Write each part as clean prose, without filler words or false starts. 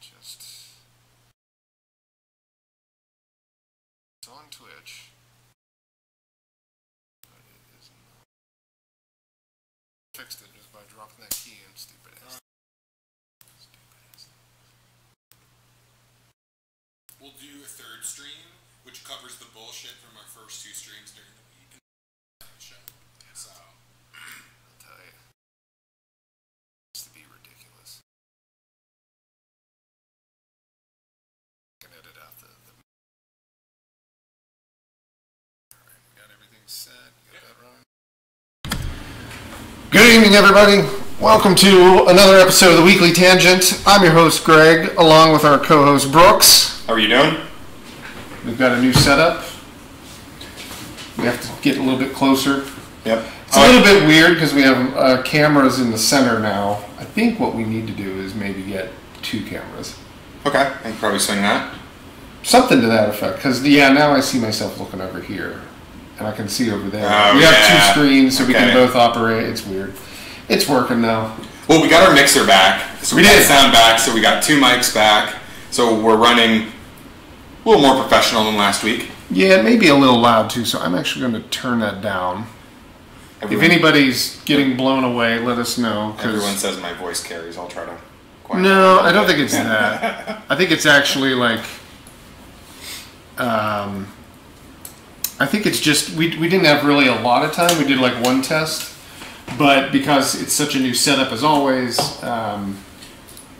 Just... It's on Twitch. But it is not. Fixed it just by dropping that key in, stupid ass. We'll do a third stream, which covers the bullshit from our first two streams during the week. Show. So, I'll tell you. It's to be ridiculous. I can edit out the... Alright, we got everything set. You got that running? Good evening, everybody. Welcome to another episode of the Weekly Tangent. I'm your host, Greg, along with our co-host, Brooks. how are you doing? We've got a new setup. We have to get a little bit closer. Yep. It's a little bit weird because we have cameras in the center now. I think what we need to do is maybe get 2 cameras. Okay, I can probably swing that. Something to that effect. Because, yeah, now I see myself looking over here. And I can see over there. Oh, we have yeah. 2 screens so we can Okay. both operate. It's weird. It's working now. Well, we got our mixer back. So we got sound back, so we got 2 mics back. So we're running a little more professional than last week. Yeah, it may be a little loud too, so I'm actually going to turn that down. If anybody's getting blown away, let us know. Everyone says my voice carries. I'll try to... No, I don't think it's that. I think it's actually like... I think it's just... We didn't have really a lot of time. We did like 1 test. But because it's such a new setup as always... and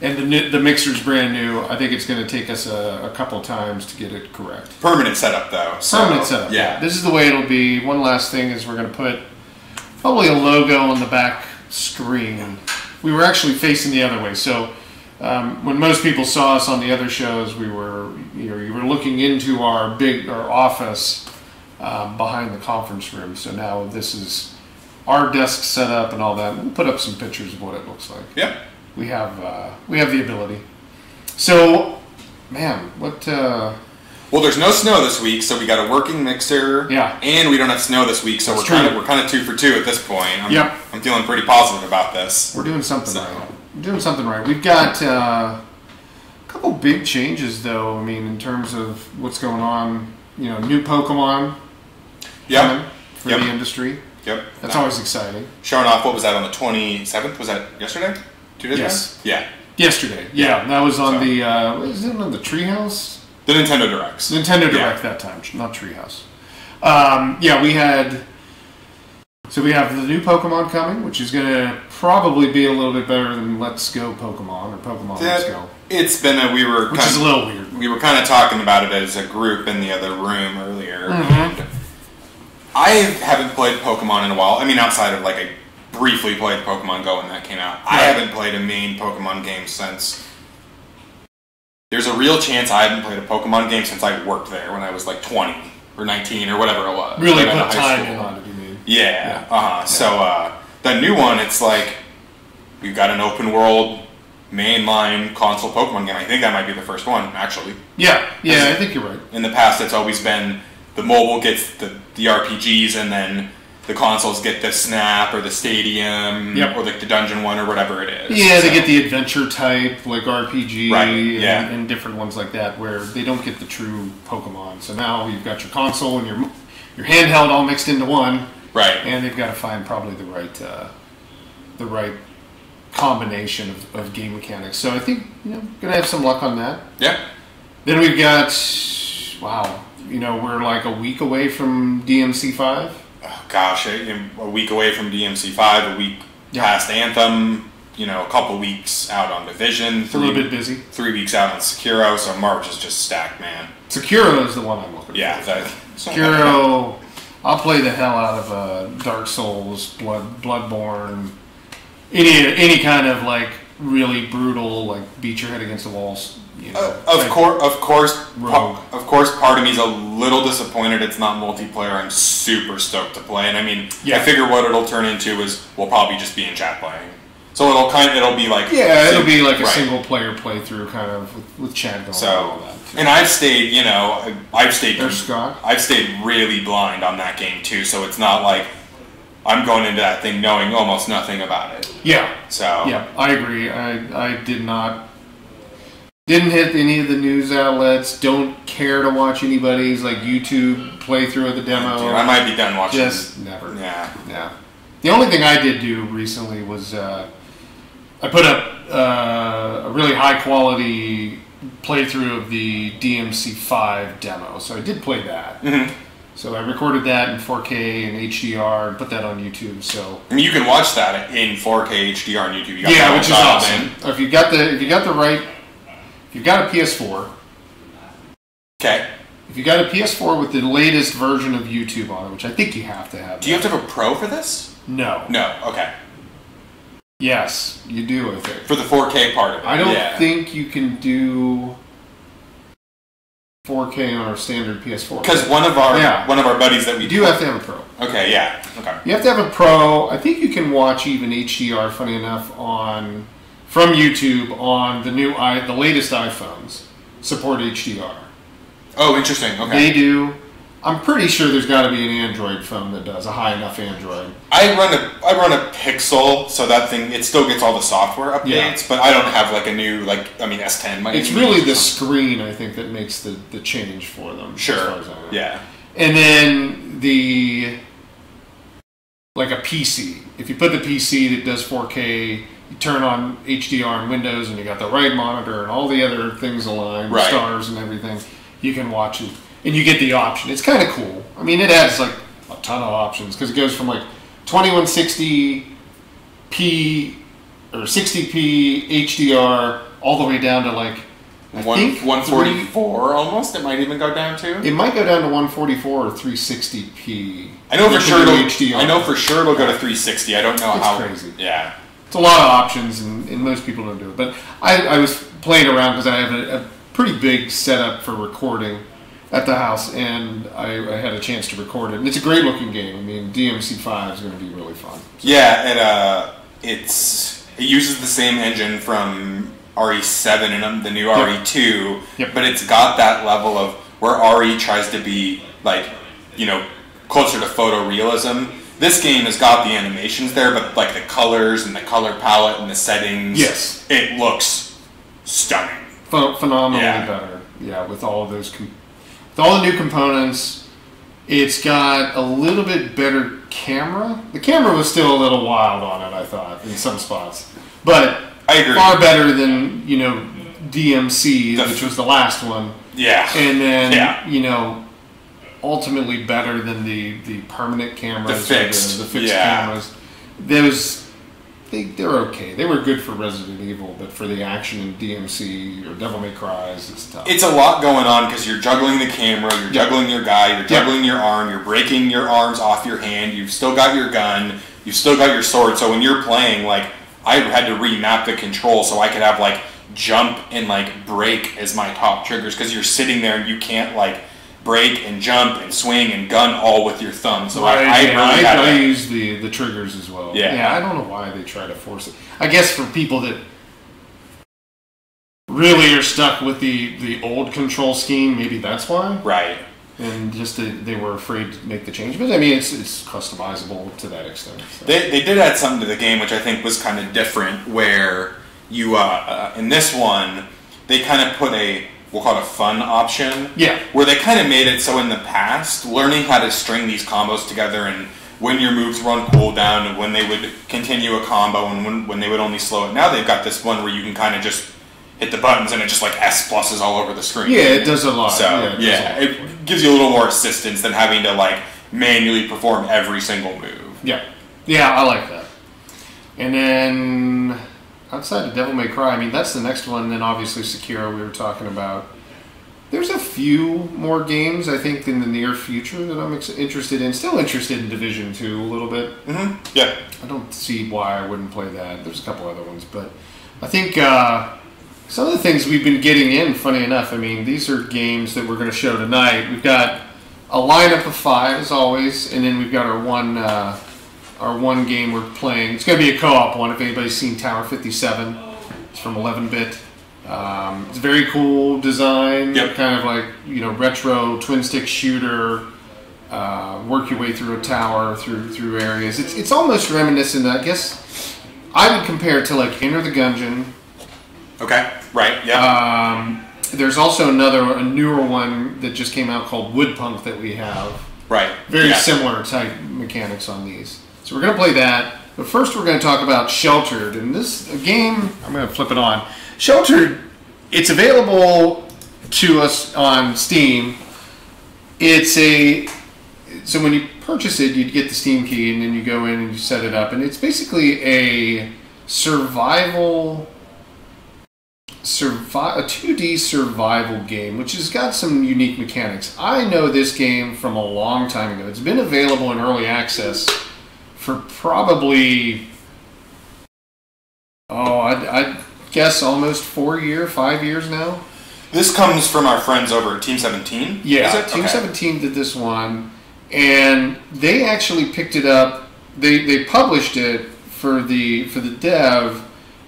the mixer's brand new, I think it's going to take us a couple times to get it correct. Permanent setup, though. So, Permanent setup. Yeah. This is the way it'll be. One last thing is we're going to put probably a logo on the back screen. We were actually facing the other way. So when most people saw us on the other shows, you were looking into our office behind the conference room. So now this is our desk set up and all that. We'll put up some pictures of what it looks like. Yep. We have the ability. So, man, what? Well, there's no snow this week, so we got a working mixer. Yeah. And we don't have snow this week, so we're kind of 2 for 2 at this point. I'm feeling pretty positive about this. We're doing something right. We're doing something right. We've got a couple big changes, though. I mean, in terms of what's going on. You know, new Pokemon. Yep. For the industry. Yep. That's always exciting. Showing off. What was that on the 27th? Was that yesterday? 2 days ago? Yeah. Yesterday. Yeah. That was on the. Was it on the Treehouse? The Nintendo Directs. Nintendo Direct that time, not Treehouse. Yeah, we had. So we have the new Pokemon coming, which is going to probably be a little bit better than Let's Go Pokemon or Pokemon Let's Go. It's been which is a little weird. We were kind of talking about it as a group in the other room earlier. Mm-hmm. And I haven't played Pokemon in a while. I mean, outside of like I briefly played Pokemon Go when that came out. I haven't played a main Pokemon game since. There's a real chance I haven't played a Pokemon game since I worked there when I was like 20 or 19 or whatever it was. Really put time in on it, you mean? Yeah. So the new one, it's like we've got an open world mainline console Pokemon game. I think that might be the first one, actually. Yeah. I think you're right. In the past, it's always been the mobile gets the RPGs and then the consoles get the Snap or the Stadium or like the Dungeon one or whatever it is. Yeah, they get the adventure type, like RPG right. and different ones like that where they don't get the true Pokemon. So now you've got your console and your handheld all mixed into one. Right. And they've got to find probably the right combination of game mechanics. So I think, going to have some luck on that. Yeah. Then we've got, we're like a week away from DMC5. Oh, gosh, a week away from DMC5, a week past Anthem, a couple weeks out on Division. It's a little bit busy. 3 weeks out on Sekiro, so March is just stacked, man. Sekiro is the one I'm looking for. Yeah, Sekiro, I'll play the hell out of Dark Souls, Bloodborne, any kind of like really brutal, like beat your head against the walls. Of course, part of me is a little disappointed it's not multiplayer. I'm super stoked to play, and I mean, I figure what it'll turn into is we'll probably just be in chat playing. So it'll be like it'll be like a single player playthrough kind of with chat going on and all that. Too. And I've stayed, I've stayed really blind on that game too. So it's not like I'm going into that thing knowing almost nothing about it. Yeah. So yeah, I agree. I did not. Didn't hit any of the news outlets. Don't care to watch anybody's like YouTube playthrough of the demo. Dude, I might be done watching. Just never. Yeah. The only thing I did do recently was I put up a really high quality playthrough of the DMC5 demo. So I did play that. Mm-hmm. So I recorded that in 4K and HDR and put that on YouTube. So I mean, you can watch that in 4K HDR on YouTube. Which is awesome. If you got a PS4. Okay. If you got a PS4 with the latest version of YouTube on it, which I think you have to have. Do you have to have a Pro for this? No. No. Okay. Yes, you do, I think. For the 4K part of it. I don't think you can do 4K on our standard PS4. Because one of our buddies that we do have to have a Pro. Okay, yeah. Okay. You have to have a Pro. I think you can watch even HDR, funny enough, from YouTube on the latest iPhones support HDR. Oh, interesting. Okay. They do. I'm pretty sure there's got to be an Android phone that does, a high enough Android. I run a Pixel, so that thing, it still gets all the software updates, but I don't have like a new, S10. It's really the screen, I think, that makes the change for them. Sure. As far as I know. Yeah. And then like a PC. If you put the PC that does 4K, you turn on HDR on Windows and you got the right monitor and all the other things aligned, stars and everything, you can watch it. And you get the option. It's kind of cool. I mean, it adds like a ton of options because it goes from like 2160p or 60p HDR all the way down to like 144 almost. It might even go down to. It might go down to 144 or 360p. I know for sure it'll go to 360. I don't know how. It's crazy. Yeah. It's a lot of options, and most people don't do it. But I was playing around because I have a pretty big setup for recording at the house, and I had a chance to record it. And it's a great looking game. I mean, DMC5 is going to be really fun. So. Yeah, it uses the same engine from RE7 and the new RE2, but it's got that level of where RE tries to be closer to photorealism. This game has got the animations there, but like the colors and the color palette and the settings, it looks stunning. Phenomenally better. Yeah, with all of those. With all the new components, it's got a little bit better camera. The camera was still a little wild on it, I thought, in some spots. But I agree. Far better than, DMC, which was the last one. Yeah. And then, ultimately better than the permanent cameras. The fixed cameras. They're okay. They were good for Resident Evil, but for the action in DMC or Devil May Cry, it's tough. It's a lot going on because you're juggling the camera, you're juggling your guy, you're juggling your arm, you're breaking your arms off your hand, you've still got your gun, you've still got your sword. So when you're playing, I had to remap the control so I could have jump and break as my top triggers because you're sitting there and you can't break and jump and swing and gun all with your thumb. So I use the triggers as well. Yeah, I don't know why they try to force it. I guess for people that really are stuck with the old control scheme, maybe that's why. Right. And just they were afraid to make the change. But I mean, it's customizable to that extent. So. They did add something to the game which I think was kind of different, where you in this one they kind of put we'll call it a fun option. Yeah. Where they kind of made it so in the past, learning how to string these combos together and when your moves were on cooldown and when they would continue a combo and when they would only slow it. Now they've got this one where you can kind of just hit the buttons and it just S pluses all over the screen. Yeah, it does a lot. So, it gives you a little more assistance than having to manually perform every single move. Yeah. Yeah, I like that. And then outside of Devil May Cry, I mean, that's the next one. And then obviously Sekiro we were talking about. There's a few more games, I think, in the near future that I'm interested in. Still interested in Division 2 a little bit. Mm-hmm. Yeah. I don't see why I wouldn't play that. There's a couple other ones. But I think some of the things we've been getting in, funny enough, I mean, these are games that we're going to show tonight. We've got a lineup of 5, as always, and then we've got our one game we're playing. It's going to be a co-op one, if anybody's seen Tower 57. It's from 11-bit. It's a very cool design, kind of retro twin-stick shooter. Work your way through a tower, through areas. It's almost reminiscent. I guess I would compare it to Enter the Gungeon. Okay. Right. Yeah. There's also a newer one that just came out called Woodpunk that we have. Right. Very similar type mechanics on these. So we're going to play that. But first we're going to talk about Sheltered. And this game, I'm going to flip it on. Sheltered, it's available to us on Steam. So when you purchase it, you get the Steam key and then you go in and you set it up. And it's basically a 2D survival game, which has got some unique mechanics. I know this game from a long time ago. It's been available in early access for probably, I'd guess almost 5 years now. This comes from our friends over at Team 17? Yeah, Team 17 did this one, and they actually picked it up. They published it for the dev,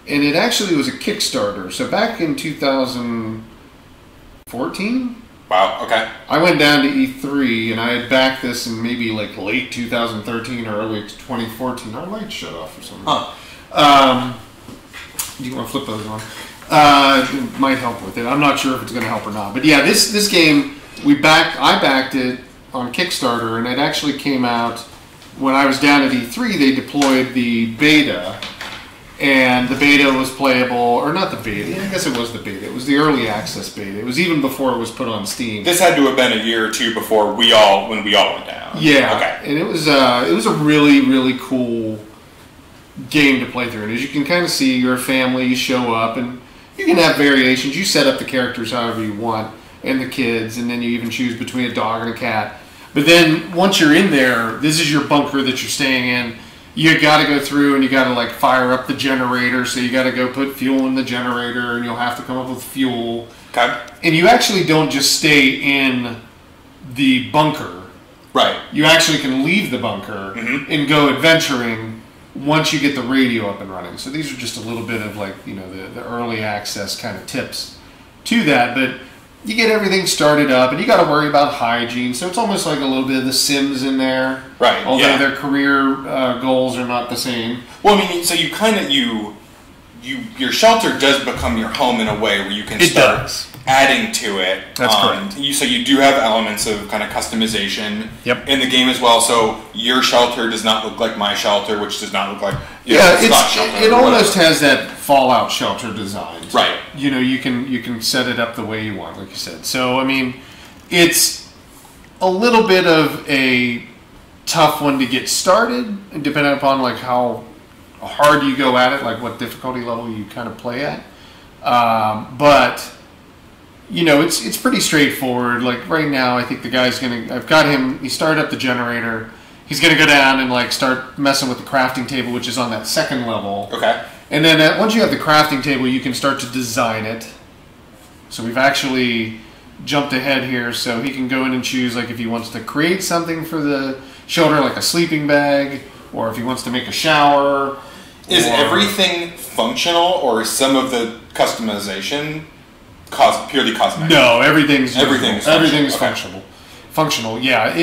and it actually was a Kickstarter. So back in 2014, wow, okay, I went down to E3 and I had backed this in maybe like late 2013 or early 2014. Our lights shut off or something. Do you want to flip those on? It might help with it. I'm not sure if it's going to help or not. But yeah, this game I backed it on Kickstarter, and it actually came out when I was down at E3. They deployed the beta. And the beta was playable, or not the beta, I guess it was the beta. It was the early access beta. It was even before it was put on Steam. This had to have been a year or two before when we all went down. Yeah, okay. And it was a really, really cool game to play through. And as you can kind of see, your family, you show up, and you can have variations. You set up the characters however you want, and the kids, and then you even choose between a dog and a cat. But then, once you're in there, this is your bunker that you're staying in. You got to go through and you got to like fire up the generator. So you got to go put fuel in the generator, and you'll have to come up with fuel. Okay. And you actually don't just stay in the bunker. Right. You actually can leave the bunker and go adventuring once you get the radio up and running. So these are just a little bit of like, the early access kind of tips to that. But you get everything started up, and you got to worry about hygiene. So it's almost like a little bit of The Sims in there, right? Although their career goals are not the same. Well, I mean, so you kind of your shelter does become your home in a way where you can start adding to it. That's correct. So you do have elements of kind of customization in the game as well. So your shelter does not look like my shelter, which does not look like Scott's shelter. It almost has that Fallout shelter design. Right. You can set it up the way you want, like you said. So I mean, it's a little bit of a tough one to get started, depending upon like how hard you go at it, like what difficulty level you kind of play at. But it's pretty straightforward. Like right now, I think the guy's I've got him. He started up the generator. He's gonna go down and like start messing with the crafting table, which is on that second level. Okay. And then once you have the crafting table, you can start to design it. So we've actually jumped ahead here, so he can go in and choose like if he wants to create something for the shelter, like a sleeping bag, or if he wants to make a shower. Is everything functional, or is some of the customization purely cosmetic? No, everything's functional. Functional, yeah.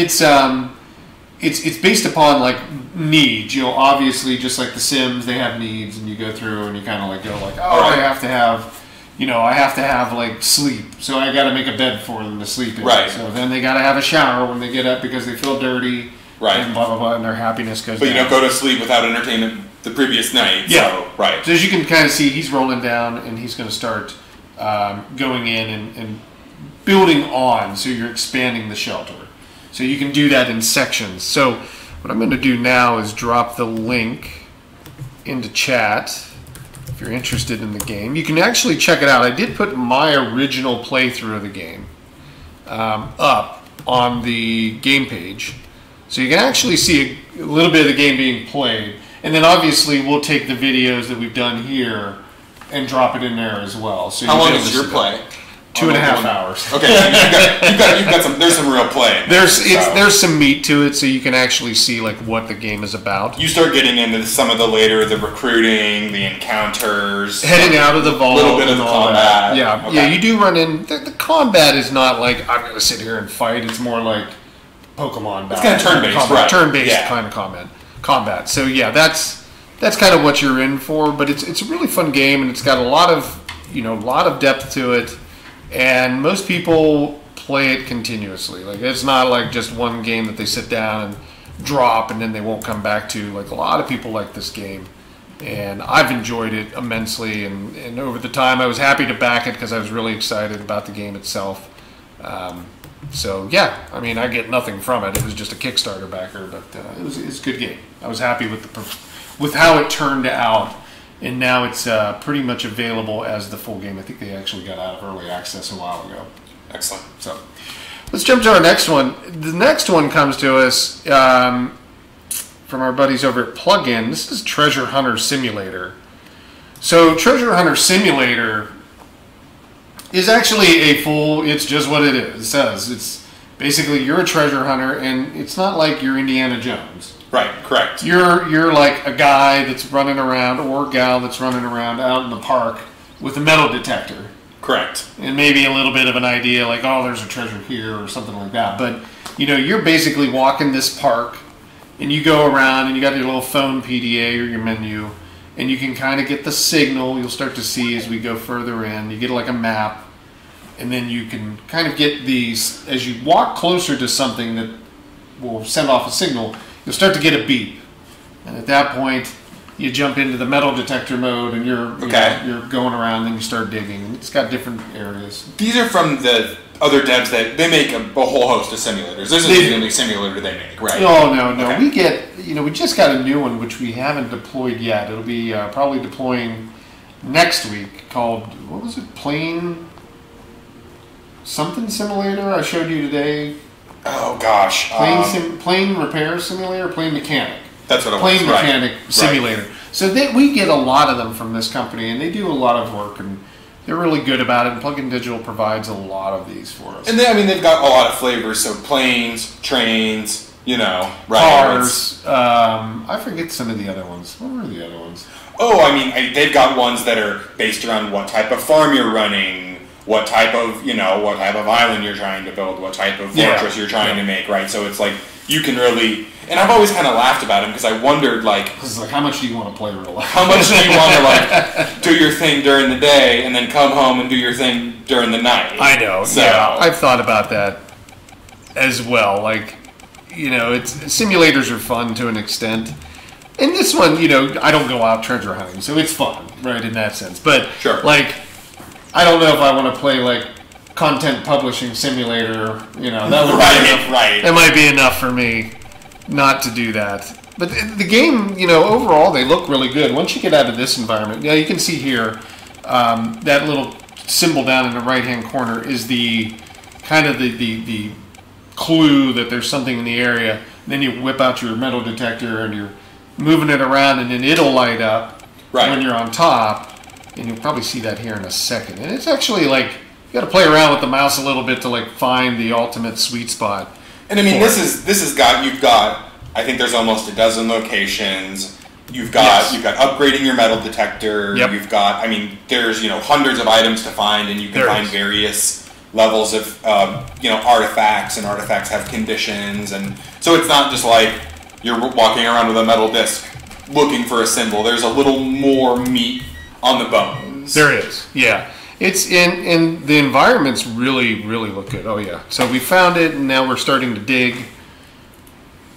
It's based upon like needs. Obviously, just like The Sims, they have needs, and you go through and you kind of like go like, I have to have, I have to have like sleep, so I got to make a bed for them to sleep in. Right. So then they got to have a shower when they get up because they feel dirty. Right. And blah blah blah, and their happiness goes. But down. you don't go to sleep without entertainment the previous night. Yeah. So, right. So as you can kind of see, he's rolling down, and he's going to start going in and building on. So you're expanding the shelter. So you can do that in sections. So what I'm going to do now is drop the link into chat. If you're interested in the game, you can actually check it out. I did put my original playthrough of the game up on the game page. So you can actually see a little bit of the game being played. And then obviously we'll take the videos that we've done here and drop it in there as well. So how long is your play? 2.5 hours. Okay, so you've got some. There's some real play. There's some meat to it, so you can actually see like what the game is about. You start getting into some of the recruiting, the encounters, heading out of the vault, a little bit of the combat. Yeah, okay. Yeah. You do run in. The combat is not like I'm going to sit here and fight. It's more like Pokemon. It's kind of turn-based, right? Turn-based kind of combat. So yeah, that's kind of what you're in for. But it's a really fun game, and it's got a lot of a lot of depth to it, and most people play it continuously. Like, it's not like just one game that they sit down and drop and then they won't come back to. Like, a lot of people like this game, and I've enjoyed it immensely, and over the time I was happy to back it because I was really excited about the game itself. So yeah, I mean, I get nothing from it. It was just a Kickstarter backer, but it's a good game. I was happy with how it turned out, and now it's pretty much available as the full game. I think they actually got out of early access a while ago. Excellent. So let's jump to our next one. The next one comes to us from our buddies over at Plugin. This is Treasure Hunter Simulator. So Treasure Hunter Simulator is actually it's just what it is. It says it's basically you're a treasure hunter, and it's not like you're Indiana Jones. Right, correct. You're like a guy that's running around, or a gal that's running around out in the park with a metal detector. Correct. And maybe a little bit of an idea like, oh, there's a treasure here or something like that. But, you're basically walking this park, and you go around, and you got your little phone PDA or your menu, and you can kind of get the signal. You'll start to see as we go further in. You get like a map, and then you can kind of get these, as you walk closer to something that will send off a signal, you'll start to get a beep. And at that point, you jump into the metal detector mode, and you're going around, and you start digging. And it's got different areas. These are from the other devs that they make a whole host of simulators. This is the only simulator they make, right? No. Okay. We get, we just got a new one, which we haven't deployed yet. It'll be probably deploying next week, called, what was it, Plane something simulator I showed you today. Oh gosh, plane repair simulator, plane mechanic. That's what it was. Plane mechanic simulator. Right. So we get a lot of them from this company, and they do a lot of work, and they're really good about it. And Plug-in Digital provides a lot of these for us. And they've got a lot of flavors. So planes, trains, cars. I forget some of the other ones. What were the other ones? Oh, they've got ones that are based around what type of farm you're running. What type of island you're trying to build, what type of fortress you're trying to make, right? So it's like, you can really, and I've always kind of laughed about them because I wondered, how much do you want to play real life? How much do you want to, do your thing during the day and then come home and do your thing during the night? I know, so. Yeah, I've thought about that as well. Simulators are fun to an extent. And this one, I don't go out treasure hunting, so it's fun, right, in that sense. But, sure. I don't know if I want to play content publishing simulator. That would be enough. Right. That might be enough for me not to do that. But the game, overall, they look really good. Once you get out of this environment, you can see here that little symbol down in the right-hand corner is the kind of the clue that there's something in the area. And then you whip out your metal detector and you're moving it around, and then it'll light up when you're on top. And you'll probably see that here in a second. And it's actually you got to play around with the mouse a little bit to find the ultimate sweet spot. And you've got, I think there's almost a dozen locations. You've got upgrading your metal detector. Yep. You've got, there's hundreds of items to find, and you can find various levels of artifacts, and artifacts have conditions, and so it's not just like you're walking around with a metal disc looking for a symbol. There's a little more meat on the bones. There is, yeah. It's in the environments really look good. Oh yeah. So we found it, and now we're starting to dig.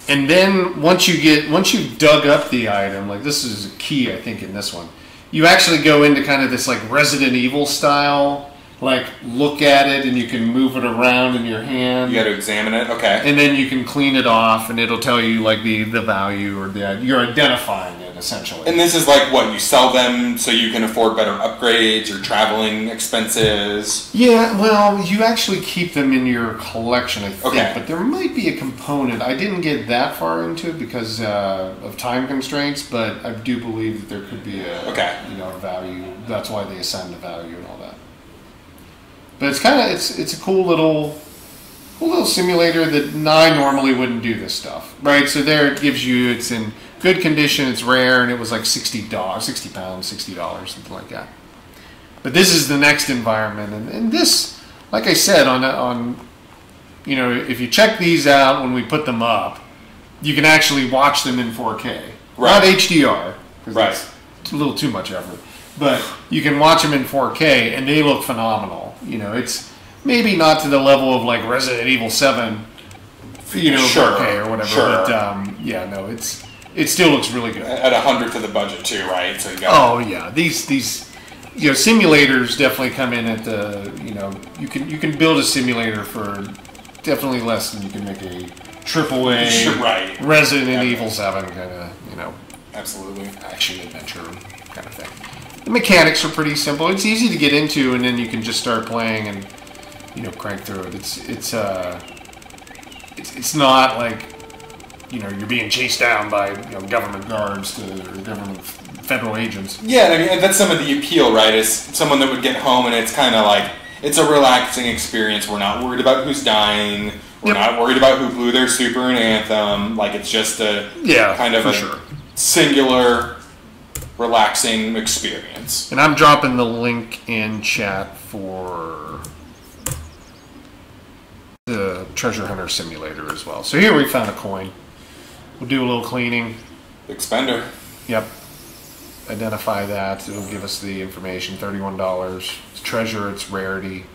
And then once you've dug up the item, this is key, I think, in this one. You actually go into kind of this Resident Evil style, look at it, and you can move it around in your hand. You got to examine it, okay. And then you can clean it off, and it'll tell you the value, or you're identifying it essentially. And this is what you sell them so you can afford better upgrades or traveling expenses. Yeah, well, you actually keep them in your collection, I think. Okay. But there might be a component. I didn't get that far into it because of time constraints, but I do believe that there could be a value. That's why they assign the value and all that. But it's a cool little simulator that I normally wouldn't do this stuff, right? So there it gives you, it's in good condition, it's rare, and it was $60, $60, something like that. But this is the next environment, and this, like I said, if you check these out when we put them up, you can actually watch them in 4K, not HDR, right? a little too much effort. But you can watch them in 4K, and they look phenomenal. You know, it's maybe not to the level of like Resident Evil 7, you know, Sure, 4K or whatever. sure. But yeah, no, it still looks really good. At 100th of the budget too, right? So you got. Oh yeah, these you know, simulators definitely come in at the, you know, you can build a simulator for definitely less than you can make a AAA Right. Resident Evil 7 kind of, you know, Absolutely. action adventure kind of thing. The mechanics are pretty simple. It's easy to get into, and then you can just start playing and, you know, crank through it. It's not like, you know, you're being chased down by, you know, government guards or government federal agents. Yeah, I mean, that's some of the appeal, right? Is someone that would get home and it's kind of like, it's a relaxing experience. We're not worried about who's dying. We're not worried about who blew their super and anthem. Like, it's just a kind of a singular, relaxing experience. And I'm dropping the link in chat for the Treasure Hunter Simulator as well. So here we found a coin. We'll do a little cleaning. Expender. Yep. Identify that. It'll give us the information. $31. It's treasure. It's rarity.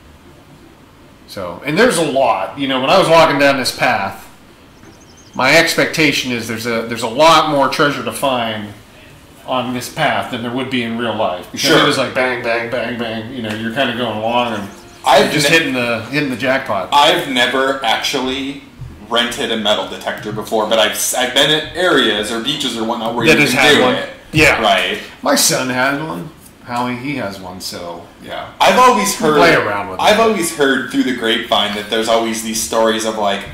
So, and there's a lot. You know, when I was walking down this path, my expectation is there's a lot more treasure to find on this path than there would be in real life. Because it is like bang, bang, bang, bang. You know, you're kind of going along and you're just hitting the jackpot. I've never actually rented a metal detector before, but I've been at areas or beaches or whatnot where you can do it. Yeah. Right. My son had one. Howie, he has one, so yeah. I've always heard play around with it. I've always heard through the grapevine that there's always these stories of like,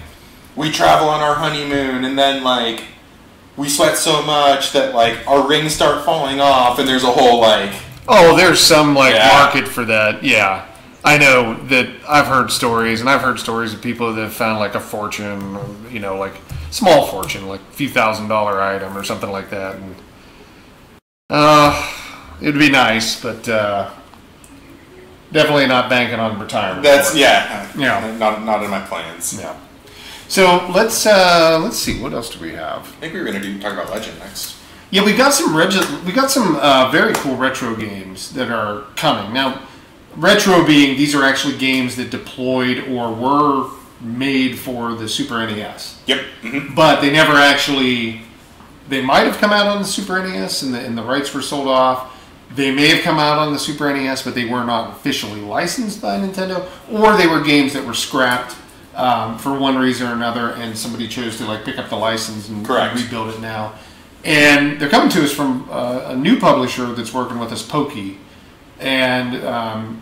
we travel on our honeymoon and then like we sweat so much that like our rings start falling off, and there's a whole like, oh, there's some like market for that. Yeah. I know that I've heard stories, and I've heard stories of people that have found like a fortune, you know, like small fortune, like a few $1,000 item or something like that. And it'd be nice, but definitely not banking on retirement. That's yeah. Not in my plans. Yeah. So let's see, what else do we have? I think we were gonna talk about Legend next. Yeah, we got some very cool retro games that are coming now. Retro being, these are actually games that deployed or were made for the Super NES. Yep. Mm-hmm. But they never actually, they might have come out on the Super NES and the rights were sold off. They may have come out on the Super NES, but they were not officially licensed by Nintendo, or they were games that were scrapped for one reason or another, and somebody chose to like pick up the license and rebuild it now. And they're coming to us from a new publisher that's working with us, Pokey. And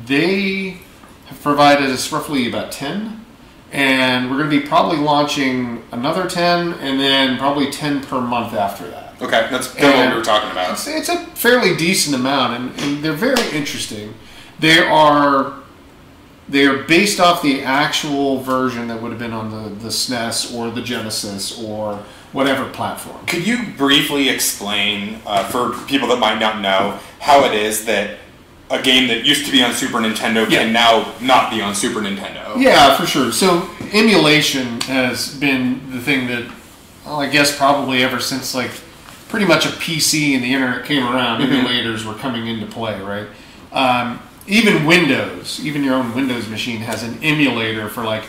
they have provided us roughly about 10. And we're going to be probably launching another 10, and then probably 10 per month after that. Okay, that's kind of what we were talking about. It's a fairly decent amount, and they're very interesting. They are based off the actual version that would have been on the SNES or the Genesis or whatever platform. Could you briefly explain, for people that might not know, how it is that a game that used to be on Super Nintendo can now not be on Super Nintendo? Yeah, for sure. So emulation has been the thing that, well, I guess probably ever since like pretty much a PC and the internet came around, emulators were coming into play, right? Even Windows, even your own Windows machine has an emulator for like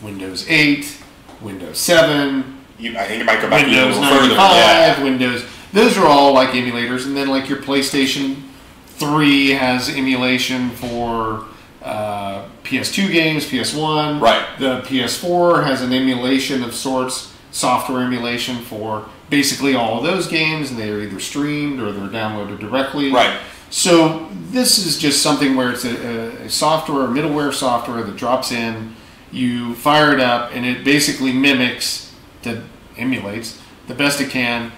Windows 8, Windows 7, I think it might go back Windows a little 95, further. Windows. Those are all like emulators, and then like your PlayStation 3 has emulation for PS2 games, PS1. Right. The PS4 has an emulation of sorts, software emulation for basically all of those games, and they're either streamed or they're downloaded directly. Right. So this is just something where it's a software, a middleware software that drops in, you fire it up, and it basically emulates the best it can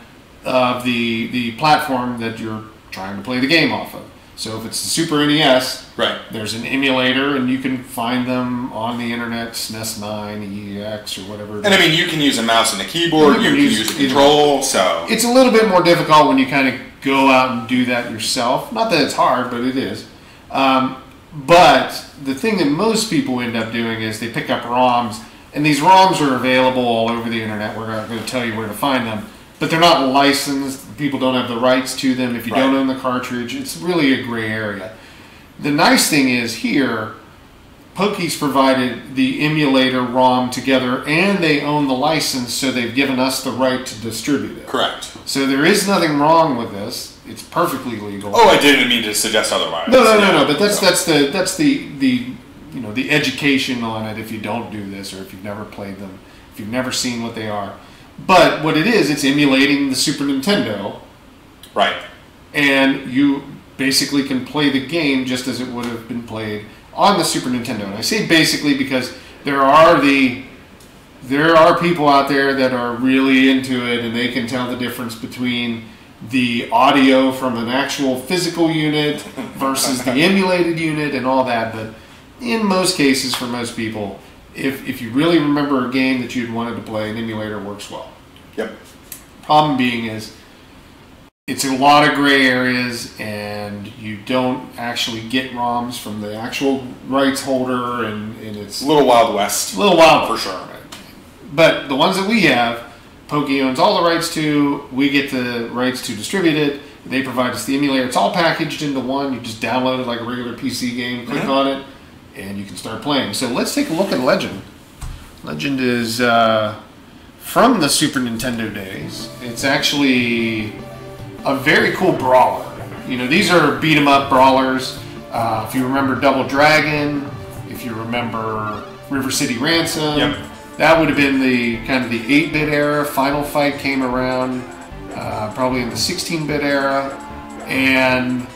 of the platform that you're trying to play the game off of. So if it's the Super NES, there's an emulator, and you can find them on the internet, SNES 9, EX, or whatever. And I mean, you can use a mouse and a keyboard, you can use a control, so... It's a little bit more difficult when you kind of go out and do that yourself. Not that it's hard, but it is. But the thing that most people end up doing is they pick up ROMs, and these ROMs are available all over the internet. We're not going to tell you where to find them. but they're not licensed. People don't have the rights to them. If you Right. don't own the cartridge, it's really a gray area. The nice thing is here, Poke's provided the emulator ROM together, and they own the license, so they've given us the right to distribute it. Correct. So there is nothing wrong with this. It's perfectly legal. Oh, I didn't mean to suggest otherwise. No. But that's the you know, the education on it. If you don't do this, or if you've never played them, if you've never seen what they are. But what it is, it's emulating the Super Nintendo. Right. And you basically can play the game just as it would have been played on the Super Nintendo. And I say basically because there are people out there that are really into it, and they can tell the difference between the audio from an actual physical unit versus the emulated unit and all that. But in most cases, for most people, if you really remember a game that you'd wanted to play, an emulator works well. Yep. Problem being is, it's a lot of gray areas, and you don't actually get ROMs from the actual rights holder, and it's A little Wild West. a little wild For sure. But the ones that we have, Poke owns all the rights to. We get the rights to distribute it. They provide us the emulator. It's all packaged into one. You just download it like a regular PC game, click on it, and you can start playing. So let's take a look at Legend. Legend is from the Super Nintendo days. It's actually a very cool brawler. You know, these are beat 'em up brawlers. If you remember Double Dragon, if you remember River City Ransom, Yep. that would have been the kind of the 8-bit era. Final Fight came around probably in the 16-bit era, and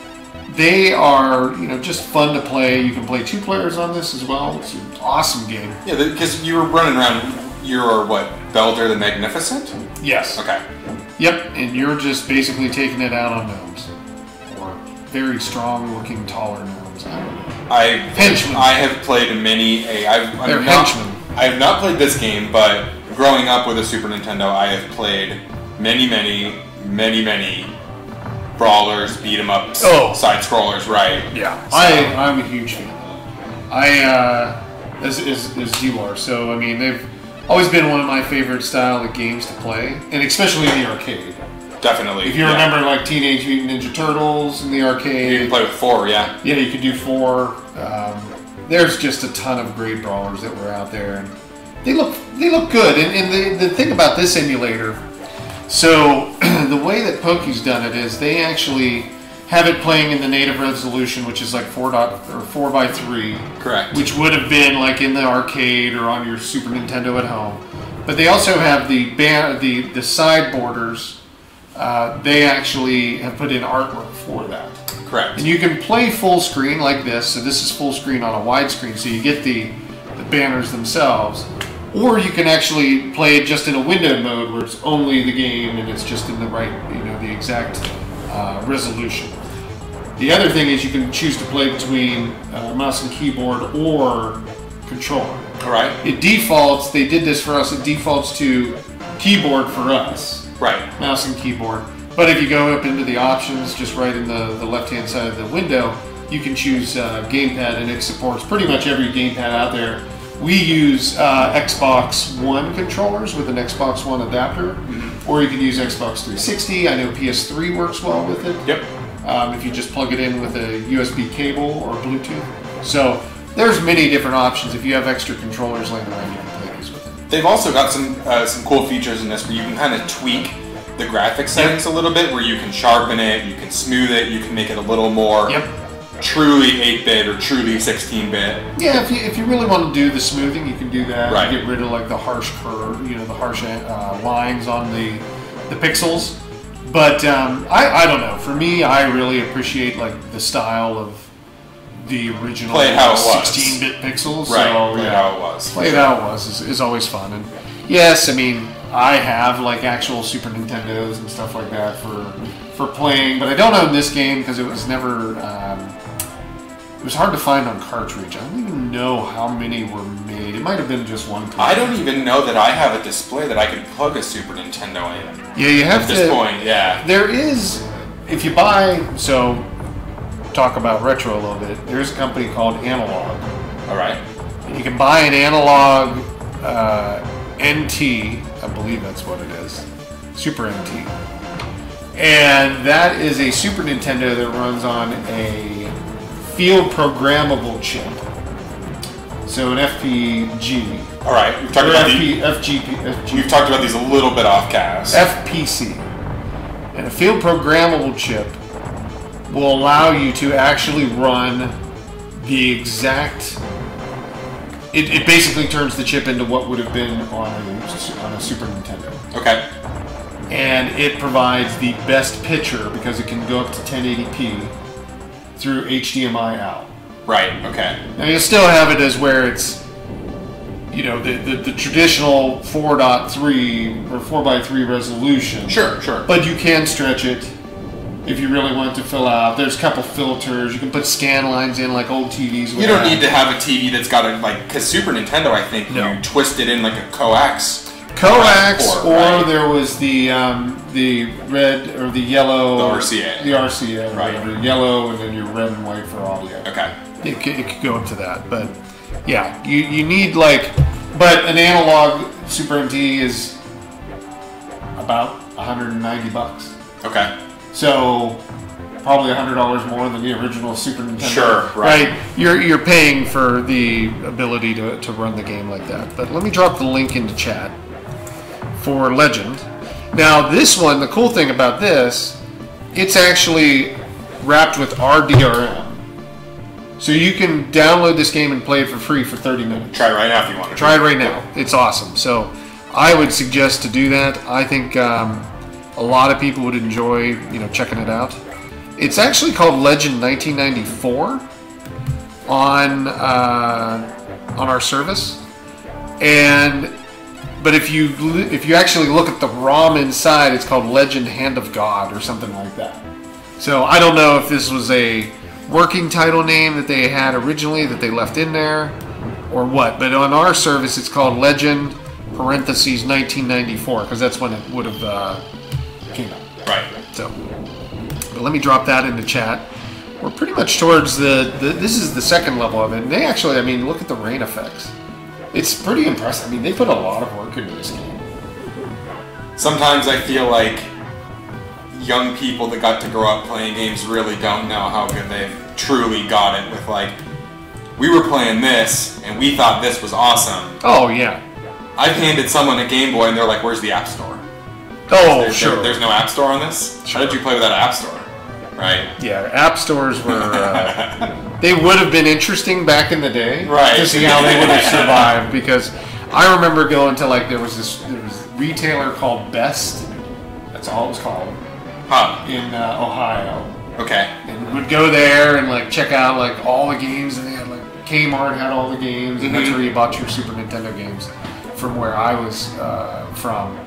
they are, you know, just fun to play. You can play 2 players on this as well. It's an awesome game. Yeah, because you were running around. You're what? Belder the Magnificent? Yes. Okay. Yep, and you're just basically taking it out on gnomes, or very strong-looking, taller gnomes. I don't know. Henchmen. I have played many. They're henchmen. I have not played this game, but growing up with a Super Nintendo, I have played many brawlers, beat 'em ups, side scrollers. Right? Yeah, So, I'm a huge fan. As you are. So I mean, they've always been one of my favorite style of games to play, and especially in the arcade. definitely. If you remember, like Teenage Mutant Ninja Turtles in the arcade, you can play with 4. Yeah. yeah, you could do 4. There's just a ton of great brawlers that were out there, and they look good. And the thing about this emulator, so the way that Poke's done it is they actually have it playing in the native resolution, which is like 4:3. Correct. Which would have been like in the arcade or on your Super Nintendo at home. But they also have the side borders. They actually have put in artwork for that. Correct. And you can play full screen like this. So this is full screen on a widescreen, so you get the banners themselves. Or you can actually play it just in a windowed mode where it's only the game and it's just in the right, the exact resolution. The other thing is you can choose to play between mouse and keyboard or controller. All right. It defaults, they did this for us, it defaults to keyboard for us. Right. Mouse and keyboard. But if you go up into the options, just right in the left-hand side of the window, you can choose gamepad, and it supports pretty much every gamepad out there. We use Xbox One controllers with an Xbox One adapter, or you can use Xbox 360. I know PS3 works well with it. Yep. If you just plug it in with a USB cable or Bluetooth. So there's many different options. If you have extra controllers laying around, you can play these with it. They've also got some cool features in this where you can kind of tweak the graphic settings a little bit, where you can sharpen it, you can smooth it, you can make it a little more truly 8-bit or truly 16-bit. Yeah, if you really want to do the smoothing, you can do that. Right. Get rid of like the harsh curve, the harsh lines on the pixels. But I don't know. For me, I really appreciate like the style of the original 16-bit pixels. Right. So, Play it how it was. Play it how it was is always fun. And yes, I mean, I have like actual Super Nintendos and stuff like that for playing, but I don't own this game because it was never. It was hard to find on cartridge. I don't even know how many were made. It might have been just one. I don't even know that I have a display that I can plug a Super Nintendo in. Yeah, you have at this point. Yeah. There is, if you buy. So, talk about retro a little bit. There's a company called Analog. All right. You can buy an Analog NT. I believe that's what it is. Super NT. And that is a Super Nintendo that runs on a field programmable chip. So an FPG. All right, we've talked about FGP. We've talked about these a little bit off cast. FPC. And a field programmable chip will allow you to actually run the exact. It basically turns the chip into what would have been on a Super Nintendo. Okay. And it provides the best picture because it can go up to 1080p through HDMI out. Right, okay. Now you'll still have it as where it's, you know, the traditional 4.3 or 4:3 resolution. Sure, sure. But you can stretch it if you really want to fill out. There's a couple filters. You can put scan lines in like old TVs. You don't need to have a TV that's got because Super Nintendo, I think, No. you twist it in like a coax. Coax, or right? there was the red or the yellow. The RCA. The RCA, Right. whatever. Yellow, and then your red and white for audio. Okay. It could go up to that, but yeah, you need but an analog Super MT is about $190. Okay. So probably $100 more than the original Super Nintendo. Sure, right. You're paying for the ability to run the game like that. But let me drop the link into chat for Legend. Now this one, the cool thing about this, it's actually wrapped with RDRM. So you can download this game and play it for free for 30 minutes. Try it right now if you want to. Try it right now. It's awesome. So I would suggest to do that. I think a lot of people would enjoy, checking it out. It's actually called Legend 1994 on our service, but if you actually look at the ROM inside, it's called Legend Hand of God or something like that. So I don't know if this was a working title name that they had originally that they left in there or what, but on our service it's called Legend parentheses 1994 because that's when it would have came out. Right. So, but let me drop that into chat. We're pretty much towards this is the second level of it, and they actually, look at the rain effects. It's pretty impressive. They put a lot of work into this game. Sometimes I feel like young people that got to grow up playing games really don't know how good they've truly got it with we were playing this and we thought this was awesome. Oh yeah. I've handed someone a Game Boy and they're like, where's the App Store? Oh, sure. There's no App Store on this? Sure. How did you play without an App Store? Right? Yeah, App Stores were, they would have been interesting back in the day. Right. To see how they would have survived, because I remember going to there was a retailer called Best, that's all it was called, in Ohio. Okay. And we would go there and check out all the games, and they had Kmart had all the games, and that's where you bought your Super Nintendo games from where I was from.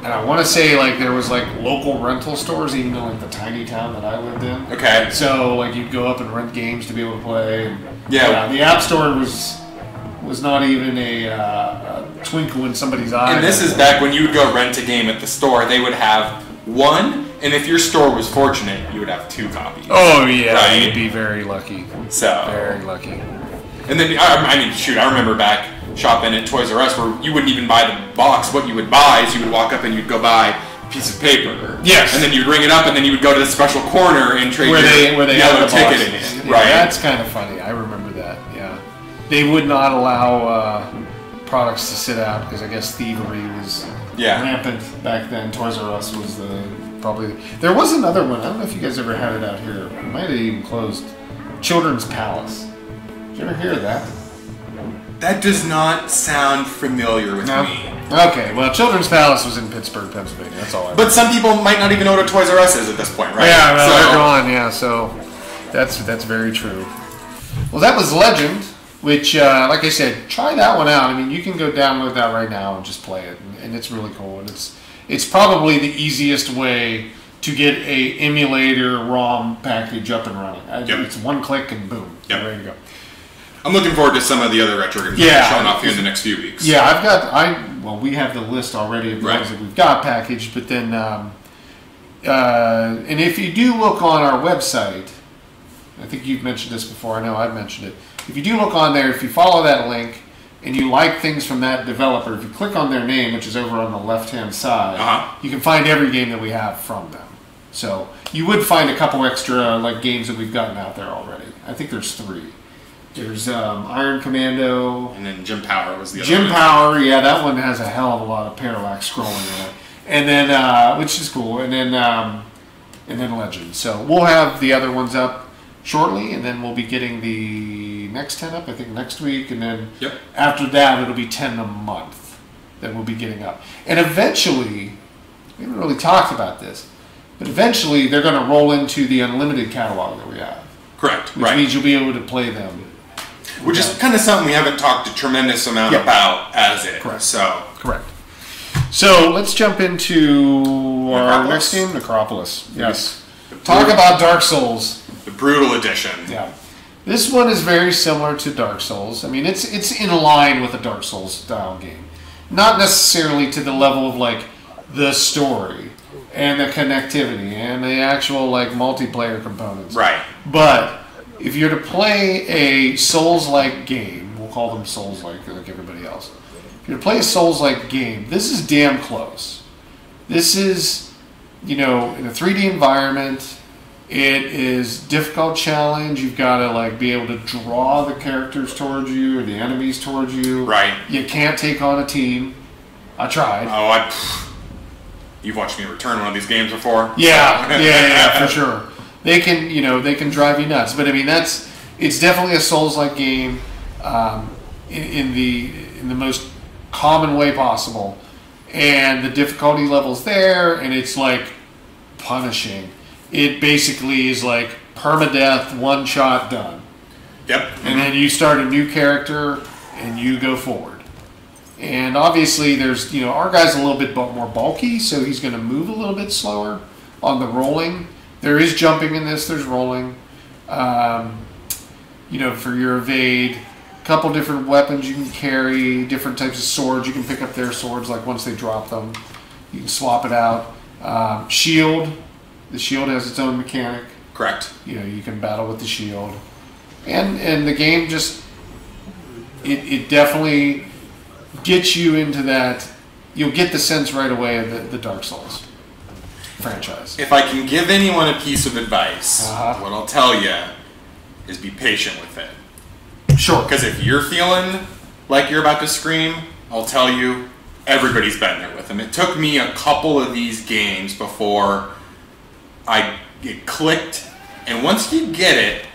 And I want to say there was local rental stores, even though the tiny town that I lived in. Okay. So you'd go up and rent games to be able to play. And, yeah. The App Store was not even a twinkle in somebody's eye. And this is back when you would go rent a game at the store. They would have one, and if your store was fortunate, you would have 2 copies. Oh yeah, right? You'd be very lucky. So very lucky. And then I remember back shopping at Toys R Us where you wouldn't even buy the box. What you would buy is you would walk up and you'd go buy a piece of paper. Yes. And then you'd ring it up and then you would go to the special corner and trade where they yellow had the ticket boxes. in it. Yeah, right. That's kind of funny. I remember that. Yeah. They would not allow products to sit out because I guess thievery was rampant back then. Toys R Us was there was another one. I don't know if you guys ever had it out here. It might have even closed. Children's Palace. Did you ever hear of that? That does not sound familiar with me. Okay, well, Children's Palace was in Pittsburgh, Pennsylvania. That's all I know. But some people might not even know what a Toys R Us is at this point, right? Yeah, well, they're gone, yeah, so that's very true. Well, that was Legend, which, like I said, try that one out. You can go download that right now and just play it, and it's really cool. And it's probably the easiest way to get a emulator ROM package up and running. It's one click and boom, you're ready to go. I'm looking forward to some of the other retro games showing off here in the next few weeks. Yeah, we have the list already of the ones that we've got packaged, but then, and if you do look on our website, I think you've mentioned this before, I know I've mentioned it, if you do look on there, if you follow that link, and you like things from that developer, if you click on their name, which is over on the left-hand side, you can find every game that we have from them. So you would find a couple extra like games that we've gotten out there already. I think there's 3. There's Iron Commando, and then Jim Power was the other Jim one. Power, yeah, that one has a hell of a lot of parallax scrolling in it, and then which is cool, and then Legend. So we'll have the other ones up shortly, and then we'll be getting the next 10 up, I think, next week, and then after that it'll be 10 a month that we'll be getting up, and eventually, we haven't really talked about this, but eventually they're going to roll into the unlimited catalog that we have. Correct. Which means you'll be able to play them. Which is kind of something we haven't talked a tremendous amount about as it. Correct. Correct. So let's jump into our next game, Necropolis. Yes. Talk about Dark Souls. The Brutal Edition. Yeah. This one is very similar to Dark Souls. I mean, it's in line with a Dark Souls style game. Not necessarily to the level of like the story and the connectivity and the actual like multiplayer components. Right. But if you're to play a Souls-like game, we'll call them Souls-like like everybody else. If you're to play a Souls-like game, this is damn close. This is, in a 3D environment. It is difficult challenge. You've got to like be able to draw the characters towards you or the enemies towards you. Right. You can't take on a team. I tried. You've watched me return one of these games before. Yeah, for sure. They can drive you nuts. But I mean, it's definitely a Souls-like game in the most common way possible, and the difficulty level's there, and it's like punishing. It basically is like permadeath, one shot, done. Yep. And then you start a new character and you go forward. And obviously, there's our guy's a little bit more bulky, so he's going to move a little bit slower on the rolling. There is jumping in this. There's rolling. For your evade, a couple different weapons you can carry, different types of swords. You can pick up their swords like once they drop them. You can swap it out. Shield. The shield has its own mechanic. Correct. You can battle with the shield, and the game just it definitely gets you into that. You'll get the sense right away of the Dark Souls franchise. If I can give anyone a piece of advice, what I'll tell you is be patient with it. Sure. Because if you're feeling like you're about to scream, I'll tell you, everybody's been there with them. It took me a couple of these games before it clicked, and once you get it,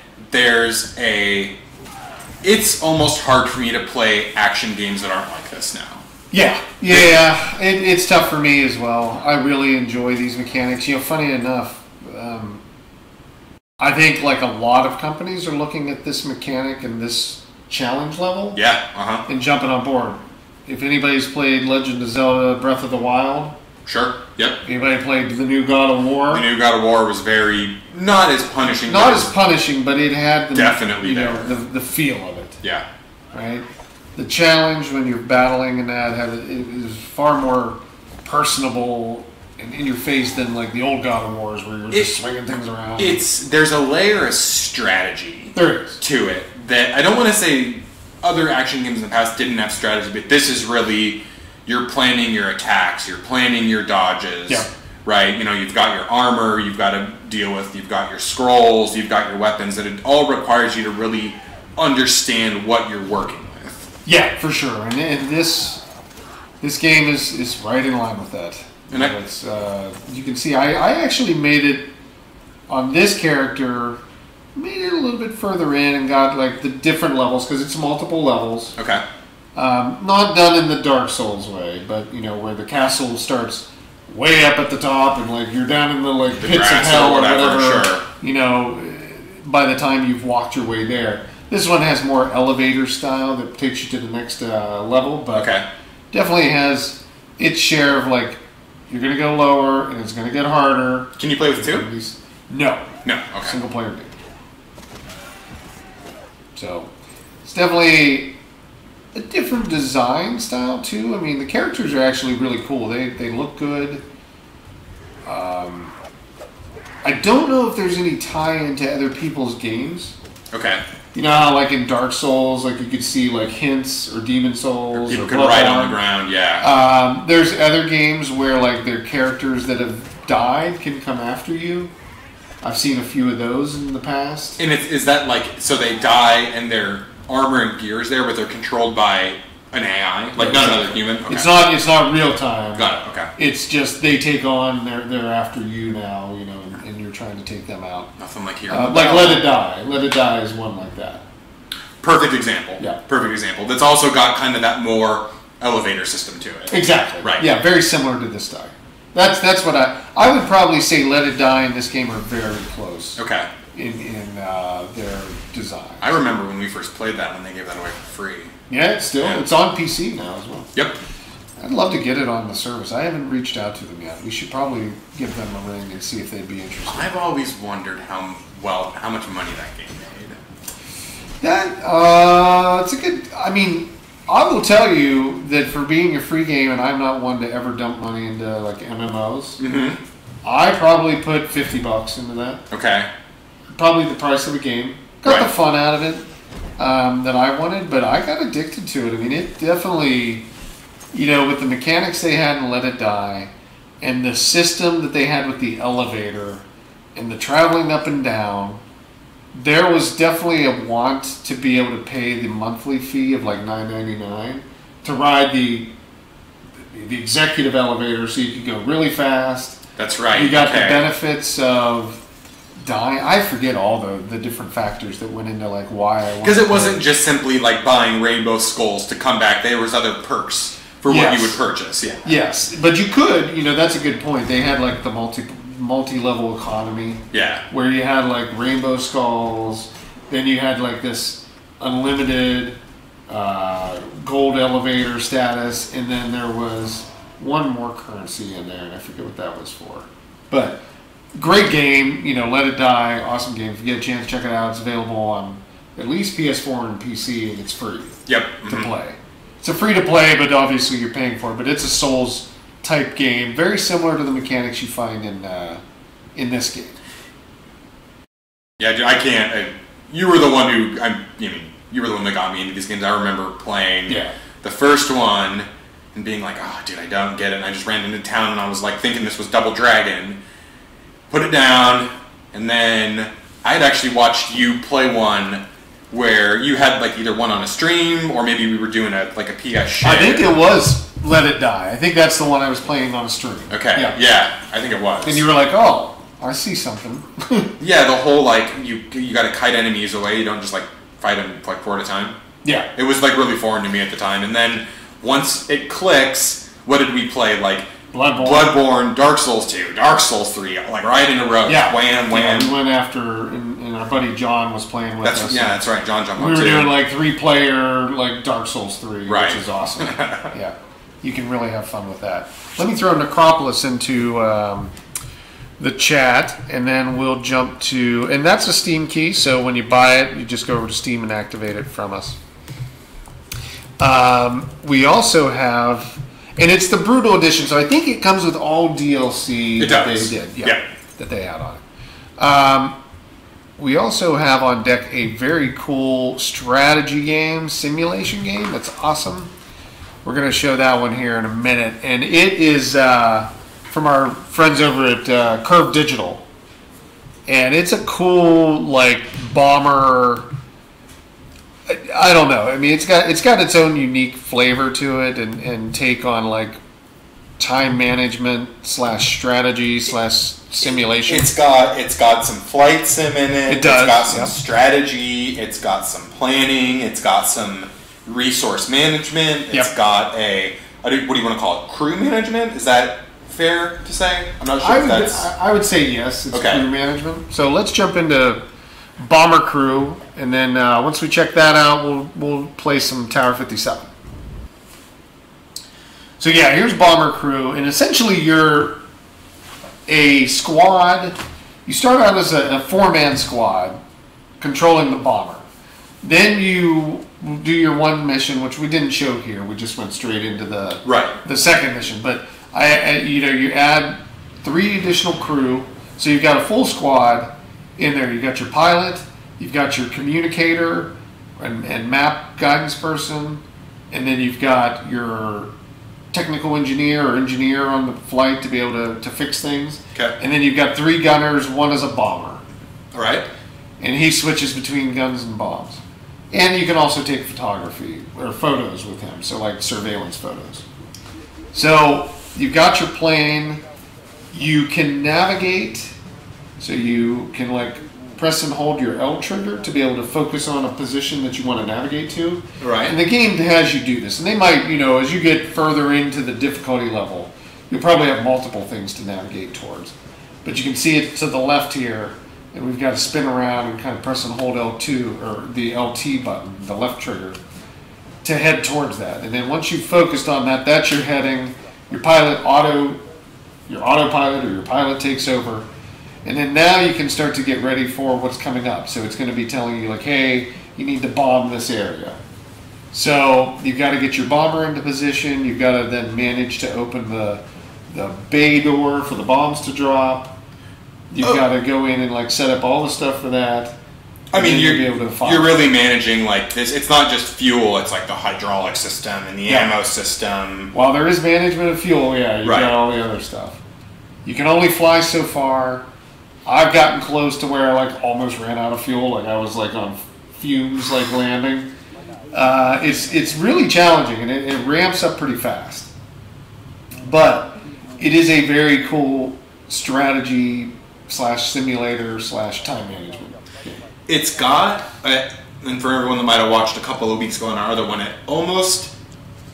it's almost hard for me to play action games that aren't like this now. Yeah. It's tough for me as well. I really enjoy these mechanics. Funny enough, I think like a lot of companies are looking at this mechanic and this challenge level. Yeah. And jumping on board. If anybody's played Legend of Zelda: Breath of the Wild. Sure. Yep. Anybody played the new God of War? The new God of War was not as punishing. Not as punishing, but it had the feel of it. Yeah. Right. The challenge when you're battling and that it is far more personable and in your face than like the old God of Wars where you're just swinging things around. There's a layer of strategy to it that I don't want to say other action games in the past didn't have strategy, but this is really. You're planning your attacks, you're planning your dodges, right? You've got your armor, you've got to deal with, you've got your scrolls, you've got your weapons, that it all requires you to really understand what you're working with. Yeah, for sure. And this game is right in line with that. And you can see, I actually made it on this character, made it a little bit further in and got like the different levels, because it's multiple levels. Okay. Not done in the Dark Souls way, but where the castle starts way up at the top and like you're down in the pits of hell or whatever. Sure. By the time you've walked your way there, this one has more elevator style that takes you to the next level, but definitely has its share of like you're gonna go lower and it's gonna get harder. Can you play with two? No. Okay. Single player game. So it's definitely a different design style too. I mean, the characters are actually really cool. They look good. I don't know if there's any tie into other people's games. Okay. You know how, like in Dark Souls, like you could see like hints or Demon Souls. People or could write on the ground, There's other games where like their characters that have died can come after you. I've seen a few of those in the past. And is that like, so they die and their armor and gear is there, but they're controlled by an AI, like not another human? Okay. It's not real time. Got it, okay. It's just they take on, they're after you now, you know, and you're trying to take them out. Nothing like here. Like Let It Die. Let It Die is one like that. Perfect example. Yeah. Perfect example. That's also got kind of that more elevator system to it. Exactly. Right. Yeah, very similar to this die. That's what I would probably say. Let It Die and this game are very close. Okay. In their design. I remember when we first played that when they gave that away for free. Yeah, it's on PC now as well. Yep. I'd love to get it on the service. I haven't reached out to them yet. We should probably give them a ring and see if they'd be interested. I've always wondered how much money that game made. It's a good. I mean, I will tell you that for being a free game, and I'm not one to ever dump money into like MMOs. Mm-hmm. I probably put $50 into that. Okay. Probably the price of a game. Got the fun out of it that I wanted, but I got addicted to it. I mean, it definitely, you know, with the mechanics they had in Let It Die, and the system that they had with the elevator, and the traveling up and down, there was definitely a want to be able to pay the monthly fee of like $9.99 to ride the executive elevator, so you could go really fast. That's right. You got the benefits of dying. I forget all the different factors that went into like why I wanted. Because it wasn't just simply like buying rainbow skulls to come back. There was other perks for what you would purchase. Yeah. Yes, but you could. You know, that's a good point. They had like the multi-level economy. Yeah. Where you had like rainbow skulls, then you had like this unlimited gold elevator status, and then there was one more currency in there, and I forget what that was for. But great game, you know, Let It Die, awesome game. If you get a chance, check it out. It's available on at least PS4 and PC, and it's free to play. It's a free to play, but obviously you're paying for it. But it's a Souls type game, very similar to the mechanics you find in this game. Yeah, dude, I can't. You were the one who you were the one that got me into these games. I remember playing the first one and being like, "Oh, dude, I don't get it." And I just ran into town and I was like thinking this was Double Dragon. Put it down, and then I had actually watched you play one where you had like either one on a stream or maybe we were doing a PS share. I think it was Let It Die. I think that's the one I was playing on a stream. Okay. Yeah, I think it was. And you were like, "Oh, I see something." Yeah, the whole like you got to kite enemies away. You don't just like fight them like 4 at a time. Yeah. It was like really foreign to me at the time. And then once it clicks, what did we play? Like Bloodborne, Dark Souls 2, Dark Souls 3, like right in a row. Yeah. Wham. Yeah, we went after, and our buddy John was playing with us. Yeah, that's right. John jumped We on were too. doing like 3-player, like Dark Souls 3, right. which is awesome. Yeah. You can really have fun with that. Let me throw Necropolis into the chat, and then we'll jump to, and that's a Steam key, so when you buy it, you just go over to Steam and activate it from us. We also have, and it's the Brutal Edition, so I think it comes with all DLC that they did. Yeah, that they had on it. We also have on deck a very cool strategy game, simulation game. That's awesome. We're going to show that one here in a minute, and it is from our friends over at Curve Digital, and it's a cool like bomber. I don't know. I mean, it's got its own unique flavor to it, and take on like time management / strategy / simulation. It's got some flight sim in it. It does. It's got some strategy. It's got some planning. It's got some resource management. It's got what do you want to call it? Crew management? Is that fair to say? I'm not sure if that's... I would say yes. It's crew management. So let's jump into Bomber Crew, and then once we check that out, we'll play some Tower 57. So yeah, here's Bomber Crew, and essentially you're a squad. You start out as a 4-man squad controlling the bomber. Then you do your one mission, which we didn't show here. We just went straight into the second mission. But you add 3 additional crew, so you've got a full squad in there. You got your pilot, you've got your communicator and map guidance person, and then you've got your technical engineer or engineer on the flight to be able to fix things. Okay. And then you've got 3 gunners, one is a bomber. All right. And he switches between guns and bombs. And you can also take photography or photos with him, so like surveillance photos. So you've got your plane. You can navigate, so you can like press and hold your L trigger to be able to focus on a position that you want to navigate to. Right. And the game has you do this. And they might, as you get further into the difficulty level, you'll probably have multiple things to navigate towards. But you can see it to the left here, and we've got to spin around and kind of press and hold L2, or the LT button, the left trigger, to head towards that. And then once you've focused on that, that's your heading. Your autopilot or your pilot takes over. And then now you can start to get ready for what's coming up. So it's going to be telling you like, hey, you need to bomb this area. So you've got to get your bomber into position. You've got to then manage to open the bay door for the bombs to drop. You've got to go in and like set up all the stuff for that. I mean, you'll be able to fire. You're really managing like this. It's not just fuel. It's like the hydraulic system and the ammo system. While there is management of fuel, you've got all the other stuff. You can only fly so far. I've gotten close to where I like almost ran out of fuel. Like I was like on fumes, like landing. It's really challenging, and it ramps up pretty fast. But it is a very cool strategy / simulator / time management game. It's got, and for everyone that might have watched a couple of weeks ago on our other one, it almost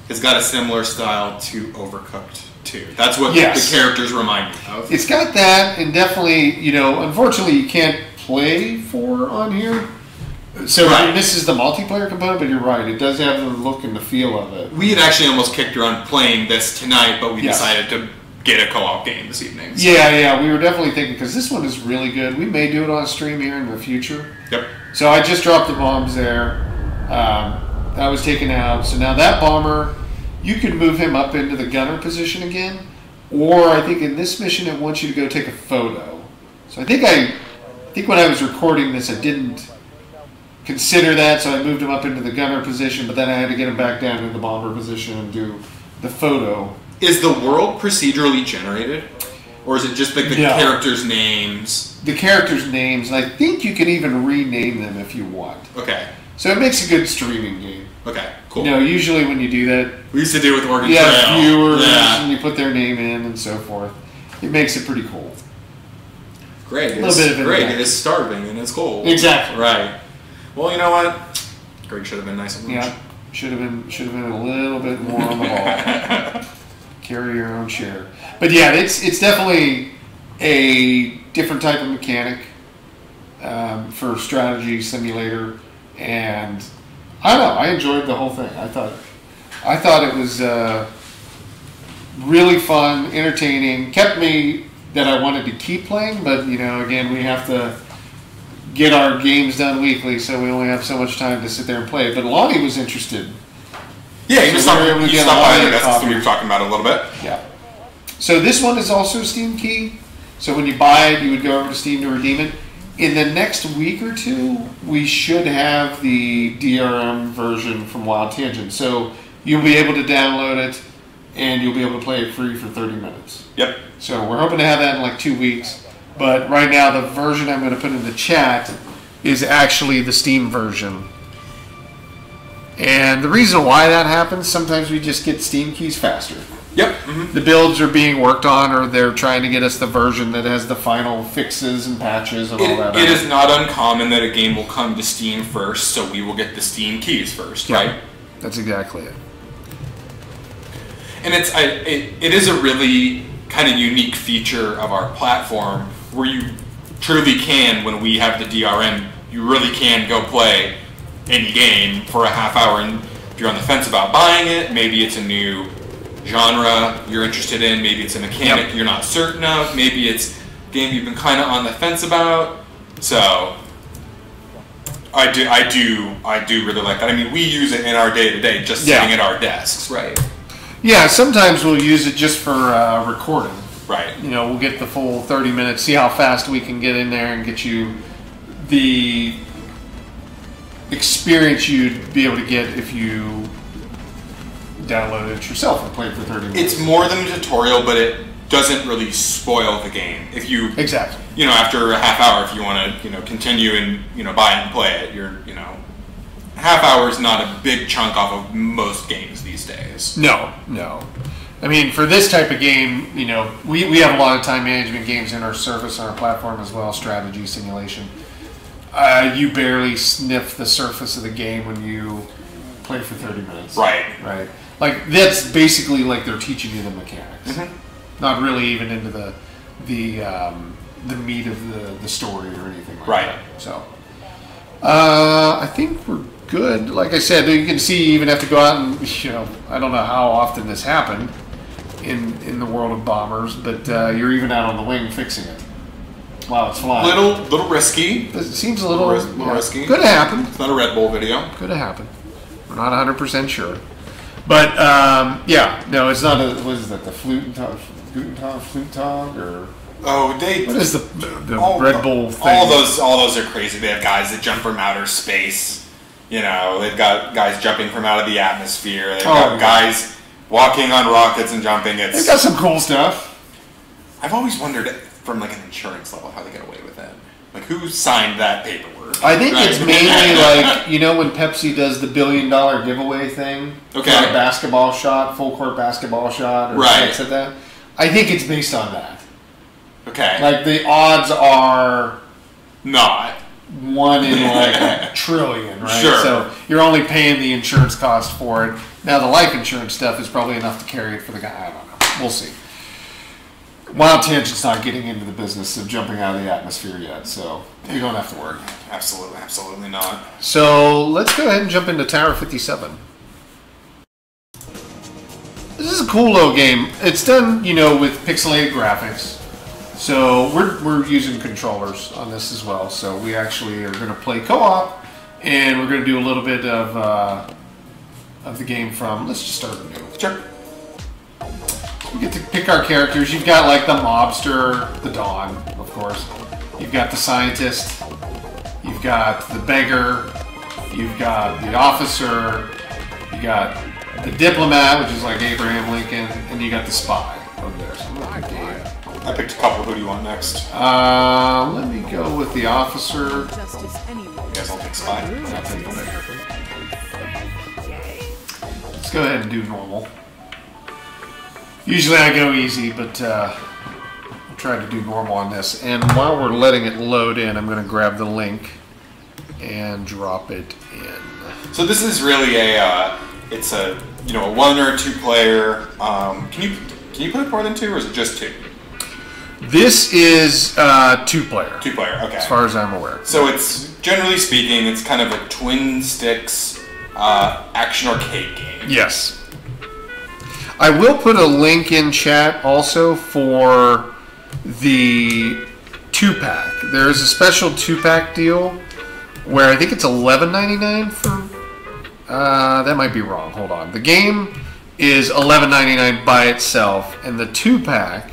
has got a similar style to Overcooked 2. That's what the characters remind me of. It's got that, and definitely, unfortunately you can't play 4 on here. So this is the multiplayer component, but you're right, it does have the look and the feel of it. We had actually almost kicked around playing this tonight, but we decided to get a co-op game this evening. So. Yeah, we were definitely thinking, because this one is really good. We may do it on stream here in the future. Yep. So I just dropped the bombs there. That was taken out. So now that bomber, you can move him up into the gunner position again, or I think in this mission it wants you to go take a photo. So I think when I was recording this, I didn't consider that, so I moved him up into the gunner position, but then I had to get him back down into the bomber position and do the photo. Is the world procedurally generated? Or is it just like the characters' names? The characters' names, and I think you can even rename them if you want. Okay. So it makes a good streaming game. Okay, cool. Usually when you do that, we used to do it with Oregon Trail. Yeah, viewers, and you put their name in and so forth. It makes it pretty cool. Greg It is starving and it's cold. Exactly. Right. Well, you know what? Greg should have been nice and lunch. Yeah, should have been a little bit more on the ball. Carry your own share. But yeah, it's definitely a different type of mechanic for strategy simulator, and I don't know, I enjoyed the whole thing. I thought it was really fun, entertaining, kept me that I wanted to keep playing, but again, we have to get our games done weekly, so we only have so much time to sit there and play. But Lonnie was interested. Yeah, you stopped by the that's what we were talking about a little bit. Yeah. So this one is also Steam key. So when you buy it, you would go over to Steam to redeem it. In the next week or 2, we should have the DRM version from WildTangent. So you'll be able to download it, and you'll be able to play it free for 30 minutes. Yep. So we're hoping to have that in like 2 weeks. But right now, the version I'm going to put in the chat is actually the Steam version. And the reason why that happens, sometimes we just get Steam keys faster. Yep. Mm-hmm. The builds are being worked on, or they're trying to get us the version that has the final fixes and patches and all that. It is not uncommon that a game will come to Steam first, so we will get the Steam keys first, right? That's exactly it. And it is a really kind of unique feature of our platform where you truly can, when we have the DRM, you really can go play any game for a half hour, and if you're on the fence about buying it, maybe it's a new genre you're interested in, maybe it's a mechanic you're not certain of, maybe it's a game you've been kind of on the fence about. So I do really like that. I mean, we use it in our day-to-day, just sitting at our desks, right? Yeah, sometimes we'll use it just for recording. Right. We'll get the full 30 minutes, see how fast we can get in there and get you the experience you'd be able to get if you downloaded it yourself and played for 30 minutes. It's more than a tutorial, but it doesn't really spoil the game. If you exactly, after a half hour, if you want to, continue and buy it and play it, you're, half hour is not a big chunk off of most games these days. No. I mean, for this type of game, we have a lot of time management games in our service on our platform as well, strategy, simulation. You barely sniff the surface of the game when you play for 30 minutes. Right. Like, that's basically like they're teaching you the mechanics. Mm-hmm. Not really even into the meat of the story or anything like right. that. So, I think we're good. Like I said, you can see you even have to go out and, I don't know how often this happened in the world of bombers, but you're even out on the wing fixing it while it's flying. Little risky. It seems a little risky. Could have happened. It's not a Red Bull video. Could have happened. We're not 100% sure. But, no, it's not what is that, the Flutentag, or... Oh, what is the Red Bull thing? All those are crazy. They have guys that jump from outer space. They've got guys jumping from out of the atmosphere. They've got guys walking on rockets and jumping. They've got some cool stuff. I've always wondered, from like an insurance level, how they get away with that. Like, who signed that paperwork? I think it's mainly like, when Pepsi does the $1 billion giveaway thing? Okay. Like a basketball shot, full court basketball shot, or right. Like that. I think it's based on that. Okay. Like, the odds are... not. 1 in like a trillion, right? Sure. So you're only paying the insurance cost for it. Now, the life insurance stuff is probably enough to carry it for the guy. I don't know. We'll see. WildTangent's not getting into the business of jumping out of the atmosphere yet, so you don't have to worry. Absolutely not. So let's go ahead and jump into Tower 57. This is a cool little game. It's done, with pixelated graphics. So we're using controllers on this as well. So we actually are going to play co-op, and we're going to do a little bit of the game from. Let's just start anew. Sure. We get to pick our characters. You've got like the mobster, the Dawn, of course. You've got the scientist. You've got the beggar. You've got the officer. You got the diplomat, which is like Abraham Lincoln, and you got the spy over there. So I picked a couple. Who do you want next? Let me go with the officer. I guess I'll take spy. I'll take the beggar. Let's go ahead and do normal. Usually I go easy, but I'll try to do normal on this. And while we're letting it load in, I'm going to grab the link and drop it in. So this is really it's a 1 or 2 player. Can you put it more than 2, or is it just 2? This is 2 player. 2 player, okay. As far as I'm aware. So it's, generally speaking, it's kind of a twin sticks action arcade game. Yes. I will put a link in chat also for the 2-pack. There is a special 2-pack deal where I think it's $11.99 for... that might be wrong. Hold on. The game is $11.99 by itself, and the 2-pack,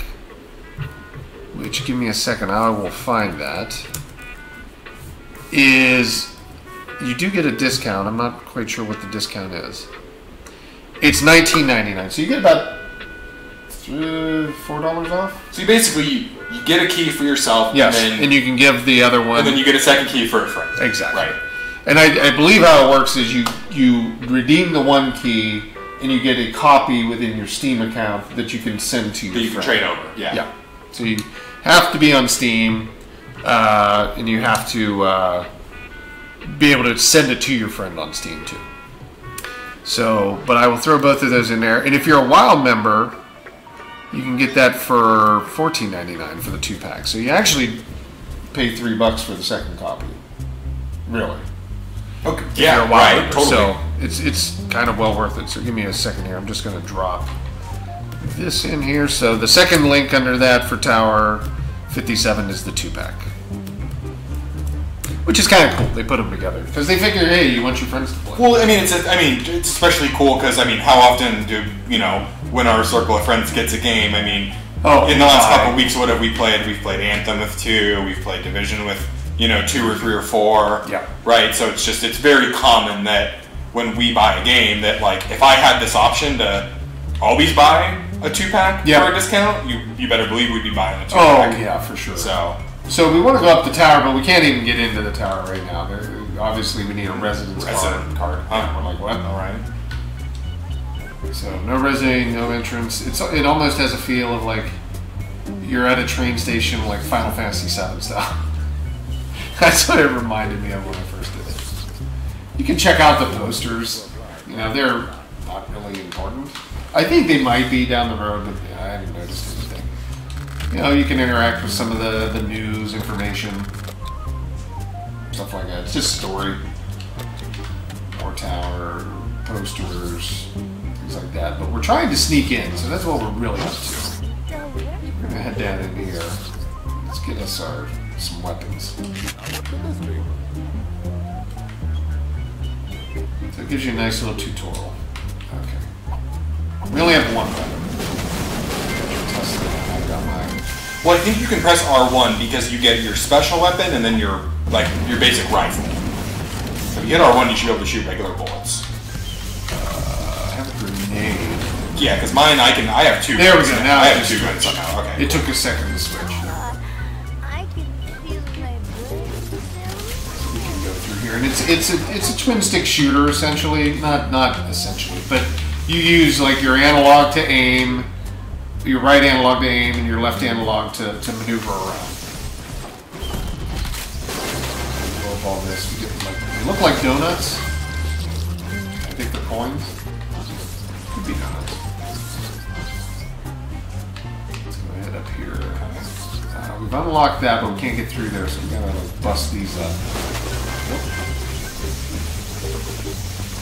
which, give me a second, I will find that, is... You do get a discount. I'm not quite sure what the discount is. It's $19.99, so you get about $4 off. So you basically you get a key for yourself, yes, and you can give the other one, and then you get a second key for a friend. Exactly. Right. And I believe how it works is you redeem the one key, and you get a copy within your Steam account that you can send to your friend. You can trade over. Yeah. Yeah. So you have to be on Steam, and you have to be able to send it to your friend on Steam too. So, but I will throw both of those in there. And if you're a Wild member, you can get that for $14.99 for the 2-pack. So you actually pay $3 for the second copy. Really. Okay. Yeah, right. Member. Totally. So it's kind of well worth it. So give me a second here. I'm just going to drop this in here. So the second link under that for Tower 57 is the 2-pack. Which is kind of cool. They put them together because they figure, hey, you want your friends to play. Well, it's especially cool because how often do when our circle of friends gets a game? In the last couple of weeks, what have we played? We've played Anthem with 2. We've played Division with you know, 2 or 3 or 4. Yeah. Right. So it's very common that when we buy a game, that like if I had this option to always buy a 2-pack for a discount, you better believe we'd be buying a 2-pack. Oh yeah, for sure. So we want to go up the tower, but we can't even get into the tower right now. Obviously, we need a residence card. Huh? We're like, what? All right. So no residence, no entrance. It almost has a feel of like you're at a train station, like Final Fantasy VII style. That's what it reminded me of when I first did it. You can check out the posters. You know, they're not really important. I think they might be down the road, but I haven't noticed anything. You know, you can interact with some of the news, information, stuff like that. It's just story. More tower, posters, things like that. But we're trying to sneak in, so that's what we're really up to. We're gonna head down in here. Let's get us some weapons. So it gives you a nice little tutorial. Okay. We only have one weapon. Test it. I got mine. Well, I think you can press R1 because you get your special weapon and then your basic rifle. So if you hit R1, you should be able to shoot regular bullets. I have a grenade. Yeah, because mine, I have 2. There we go. Now I have 2 guns somehow. Okay. It took a second to switch. I can feel my brain. We can go through here, and it's a twin stick shooter essentially. Not essentially, but you use like your analog to aim, your right analog to aim, and your left analog to maneuver around. Love all this. We get they look like donuts. I think they're coins. Could be donuts. Let's go ahead up here. We've unlocked that, but we can't get through there, so we gotta like, bust these up.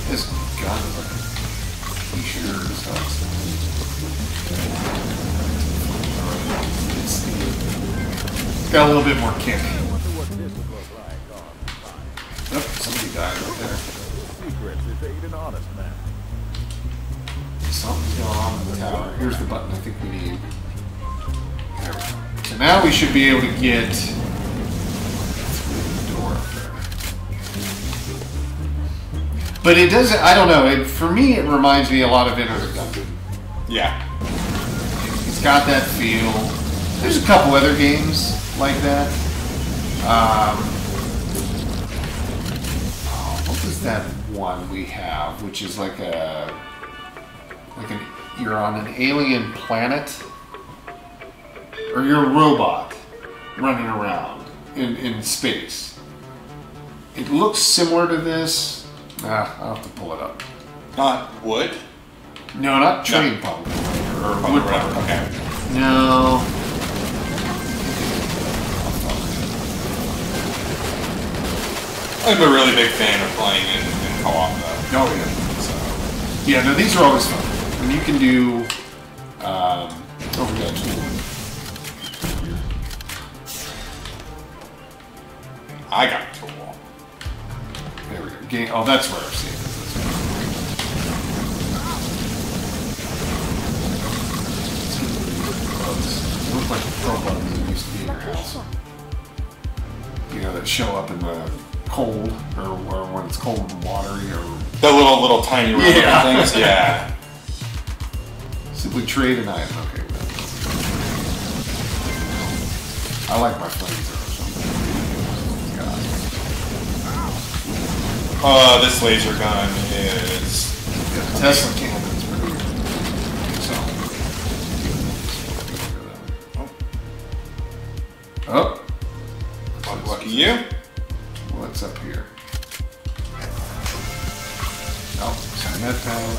This gun is like a t-shirt and stuff. It's got a little bit more kick. Oh, somebody died right there. Something's going on in the tower. Here's the button I think we need. There we go. So now we should be able to get through the door up there. But it doesn't, I don't know, for me it reminds me a lot of Enter the Gungeon. Yeah. It's got that feel. There's a couple other games like that. What was that one we have, which is like you're on an alien planet, or you're a robot running around in space. It looks similar to this. I'll have to pull it up. Not wood? No, not train punk. Or wood punk. Okay. No. I'm a really big fan of playing in co-op though. Oh yeah. So, yeah, no, these are always fun. And you can do overhead too. I got a tool. There we go. Oh, that's where I've seen it. They look like the pro buttons that used to be in your house. You know, that show up in the cold, or when it's cold and watery, or... The little tiny rubber things? Yeah. Simply trade an item. Okay. I like my flamethrower. This laser gun is... Yeah, the Tesla cannon's pretty good. So... Oh. Lucky you. What's up here? Oh, some med pad.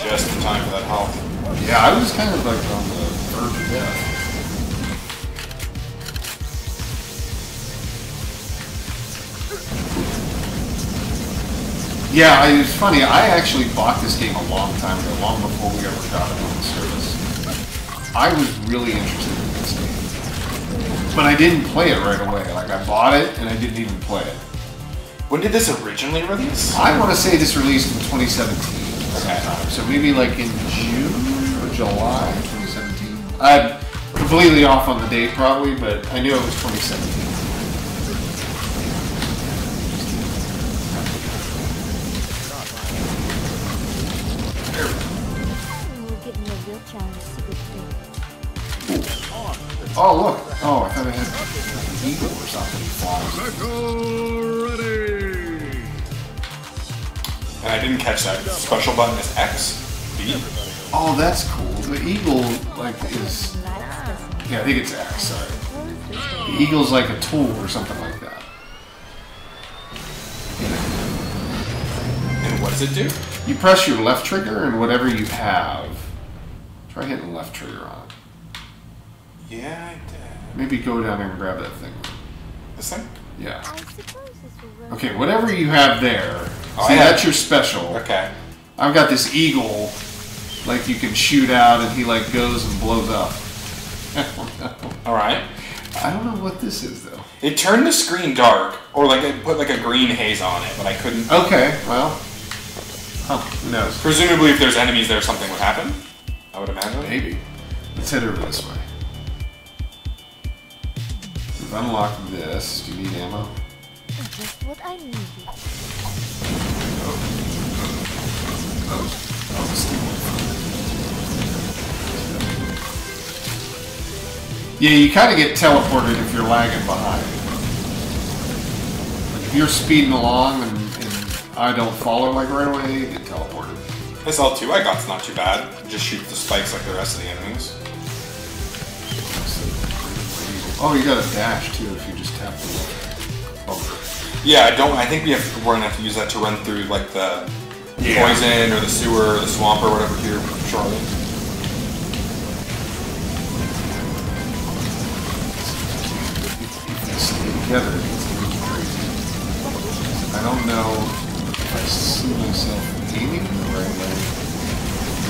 Just in time for that health. Yeah, I was kind of like on the verge of death. Yeah, it's funny. I actually bought this game a long time ago, long before we ever got it on the service. I was really interested in this game. But I didn't play it right away. Like, I bought it, and I didn't even play it. When did this originally release? I want to say this released in 2017 Okay. sometime. So maybe like in June or July 2017. I'm completely off on the date probably, but I knew it was 2017. Oh, look. Oh, I thought I had an eagle or something flying. And I didn't catch that. Special button is X, B. Oh, that's cool. The eagle, like, is... Yeah, I think it's X, sorry. The eagle's like a tool or something like that. And what does it do? You press your left trigger and whatever you have. Try hitting the left trigger on it. Yeah, I did. Maybe go down there and grab that thing. This thing? Yeah. I suppose this will work. Okay, whatever you have there. Oh, See, I have- that's your special. Okay. I've got this eagle, like you can shoot out and he like goes and blows up. I don't know. Alright. I don't know what this is though. It turned the screen dark, or like it put like a green haze on it, but I couldn't... Okay, well. Huh, who knows? Presumably if there's enemies there, something would happen. I would imagine. Maybe. Let's head over this way. We've unlocked this. Do you need ammo? Just what I needed. Yeah, you kind of get teleported if you're lagging behind. Like if you're speeding along and I don't follow like right away, you get teleported. This L2 I got's not too bad. Just shoot the spikes like the rest of the enemies. Oh, you got a dash too if you just tap the bumper. Yeah, I think we're gonna have to use that to run through like the poison or the sewer or the swamp or whatever here shortly. If they stay together, it's gonna be crazy. I don't know if I see myself aiming the right way.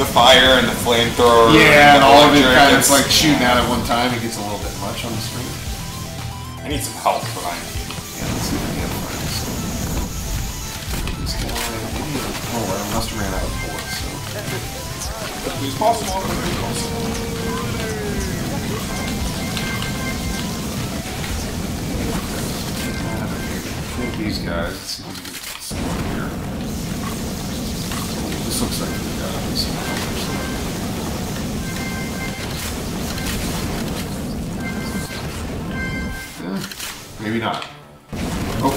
The fire and the flamethrower. Yeah, and the all of it launcher kind of gets- like shooting out at one time. It gets a little bit much on the screen. I need some help, but I... Yeah, let's see if we can find this guy. Oh, I must have ran out of bullets, so. It's possible. Kill these guys. Let's see if we can get someone here. This looks like we've got some help or something. Maybe not. Oh.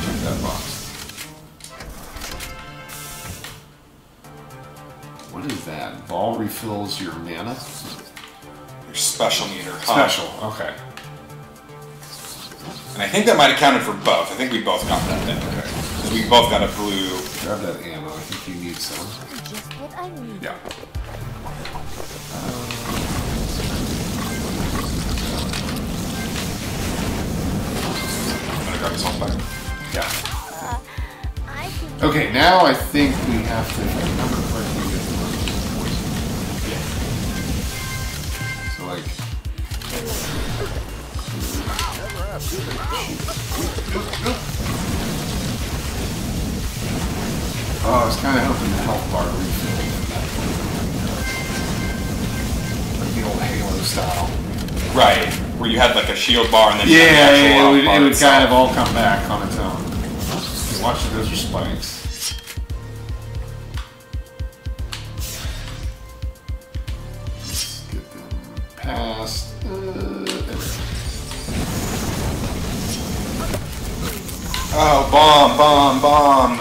Check that box. What is that? Ball refills your mana? Your special meter. Huh? Special, okay. And I think that might have counted for both. I think we both got that then. Okay. Because we both got a blue. Grab that ammo. I think you need some. Just what I need. Yeah. I'm gonna grab this one back. Yeah. I can Okay, now I think we have to, if I remember correctly, get the poison. So like... Oh, I was kind of hoping the health bar refilled. Like the old Halo style. Right. Where you had like a shield bar and then Yeah, you had the actual it would bar itself. kind of all come back on its own. Watch it, those are spikes. Let's get them past. There we go. Oh, bomb.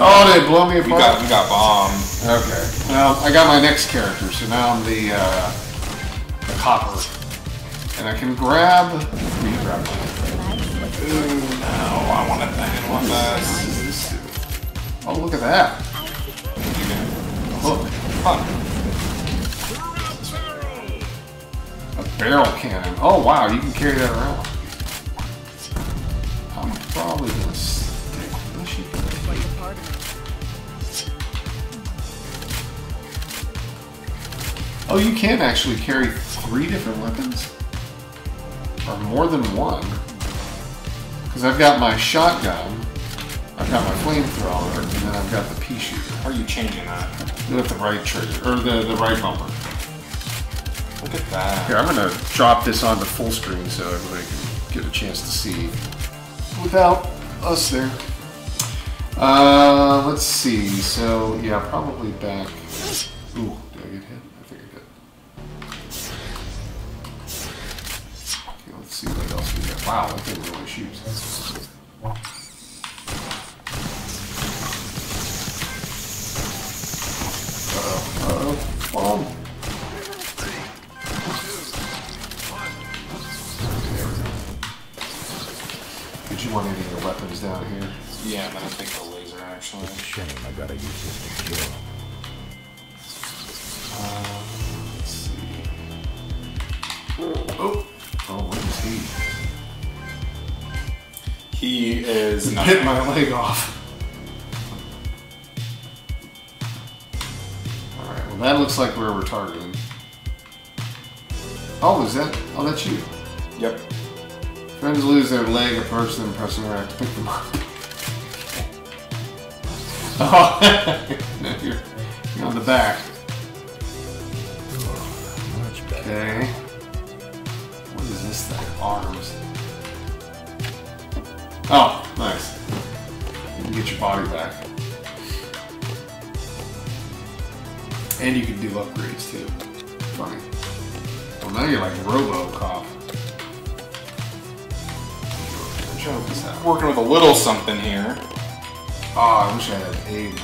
Oh, they blow me apart? We got bombed. Okay. Well, I got my next character, so now I'm the copper. And I can grab... Will you grab mine? Ooh, no, I want it. I didn't want What this. does this do? Oh, look at that. Look. Huh. A barrel cannon. Oh, wow, you can carry that around. I'm probably going to stick with you. Oh, you can actually carry 3 different weapons? Or more than one. Because I've got my shotgun, I've got my flamethrower, and then I've got the pea shooter. How are you changing that? With the right trigger, or the right bumper. Look at that. Here, I'm going to drop this onto full screen so everybody can get a chance to see without us there. Let's see. So, yeah, probably back. Ooh, did I get hit? I think I did. Wow, that thing really shoots. Uh-oh. Bomb. Did you want any of the weapons down here? Yeah, I'm gonna take the laser actually. Shame I gotta use this to kill. Let's see. Oh, what is he? He is He nothing. hit my leg off. Alright, well that looks like where we're targeting. Oh, is that? Oh, that's you. Yep. Friends lose their leg, approach them, pressing right to pick them up. Oh, no, you're on the back. Much better. Okay. What is this thing? Arms. Oh, nice. You can get your body back. And you can do upgrades too. Funny. Well, now you're like RoboCop. Check this out. Working with a little something here. Oh, I wish I had aim.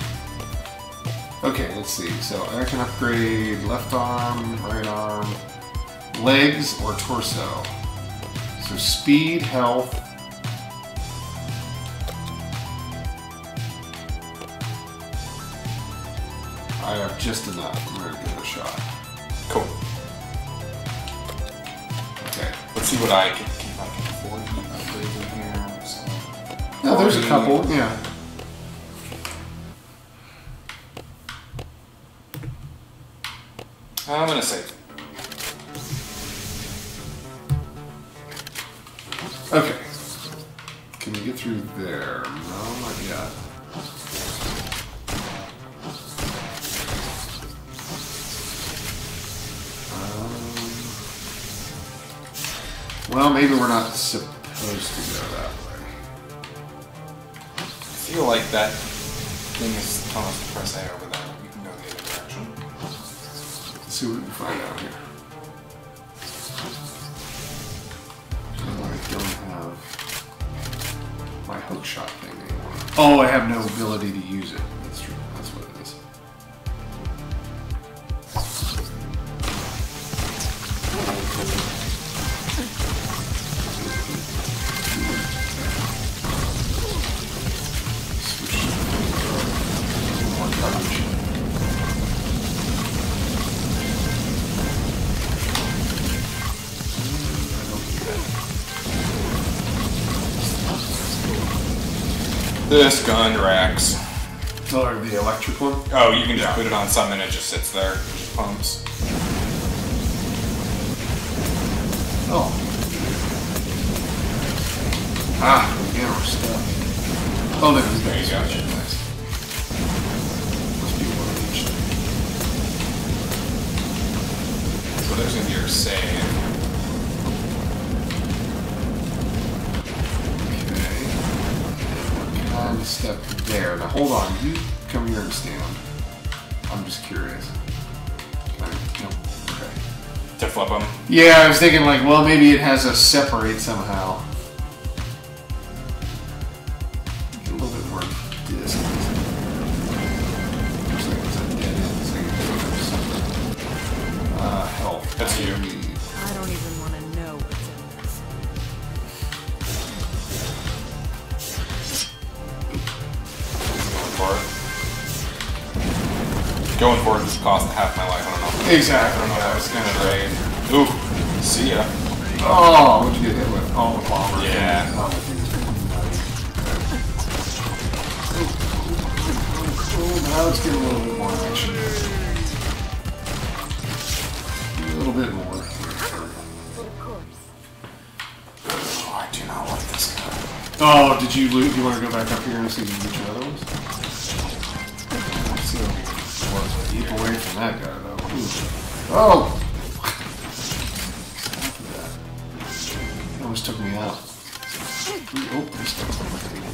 Okay, let's see. So I can upgrade left arm, right arm, legs, or torso. So speed, health. I have just enough. I'm gonna give it a shot. Cool. Okay. Let's see what I can afford to upgrades in here. So. No, there's a couple. Yeah. I'm gonna save. Okay. Can we get through there? No, not yet. Well, maybe we're not supposed to go that way. I feel like that thing is telling us to press A over there. We can go the other direction. Let's see what we can find out here. I don't have my hook shot thing anymore. Oh, I have no ability to use it. That's true. That's what it is. This gun racks. Or the electric one? Oh, you can just put it on something and it just sits there. It just pumps. Oh. Ah, yeah, we're stuck. Oh, there you go. Nice. Must be one of each. So there's gonna be your save. Step there. Now hold on. You come here and stand. I'm just curious. No. Okay. To flip them. Yeah, I was thinking like, well, maybe it has us separate somehow. Get a little bit more distance. Looks like it's a dead end thing. Health. That's you. I don't even want to know what's in this. Going for it just cost half my life. I don't know. Exactly. I don't know. That was kind of great. Ooh. See ya. Oh, what'd you get hit with? Oh, the bomber. Yeah. Oh, that thing is nuts. Oh, now it's getting a little bit more action. A little bit more. Oh, I do not like this guy. Oh, did you loot? Do you want to go back up here and see if you can get your other ones? Let's see what we can keep away from that guy, though. Ooh. Oh! That almost took me out. Oh, this stuff's on my table.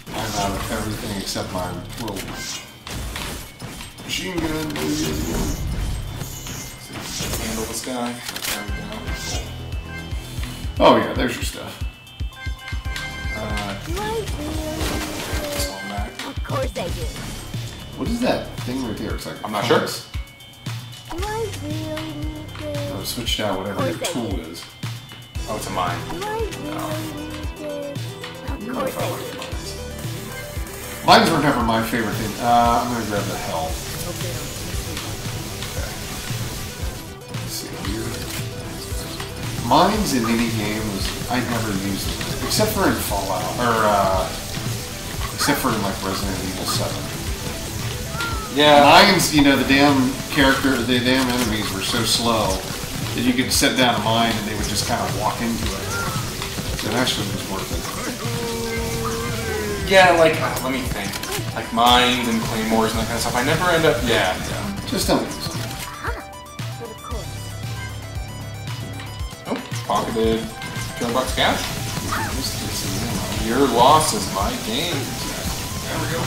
I'm out of everything except my little machine gun. Handle this guy. There we go. Oh yeah, there's your stuff. Do I really need This this? one back. Of course I do. What is that thing right there? It's like I'm not sure. compass. Do I really need this? Oh, switched out whatever your tool is. Oh, it's a mine. Do I really need this? Of course I do. Mines were never my favorite thing. I'm gonna grab the health. Hope they don't miss me. Okay. Let's see here. Mines in any game was I never used them except for in Fallout or except for in like Resident Evil 7. Yeah. Mines, you know, the damn enemies were so slow that you could set down a mine and they would just kind of walk into it. So it actually was worth it. Yeah, like, let me think. Like mines and claymores and that kind of stuff. I never end up. Yeah. Just don't use them. But of course. Oh, pocketed $200 cash. Just get some ammo. Your loss is my gain. There we go.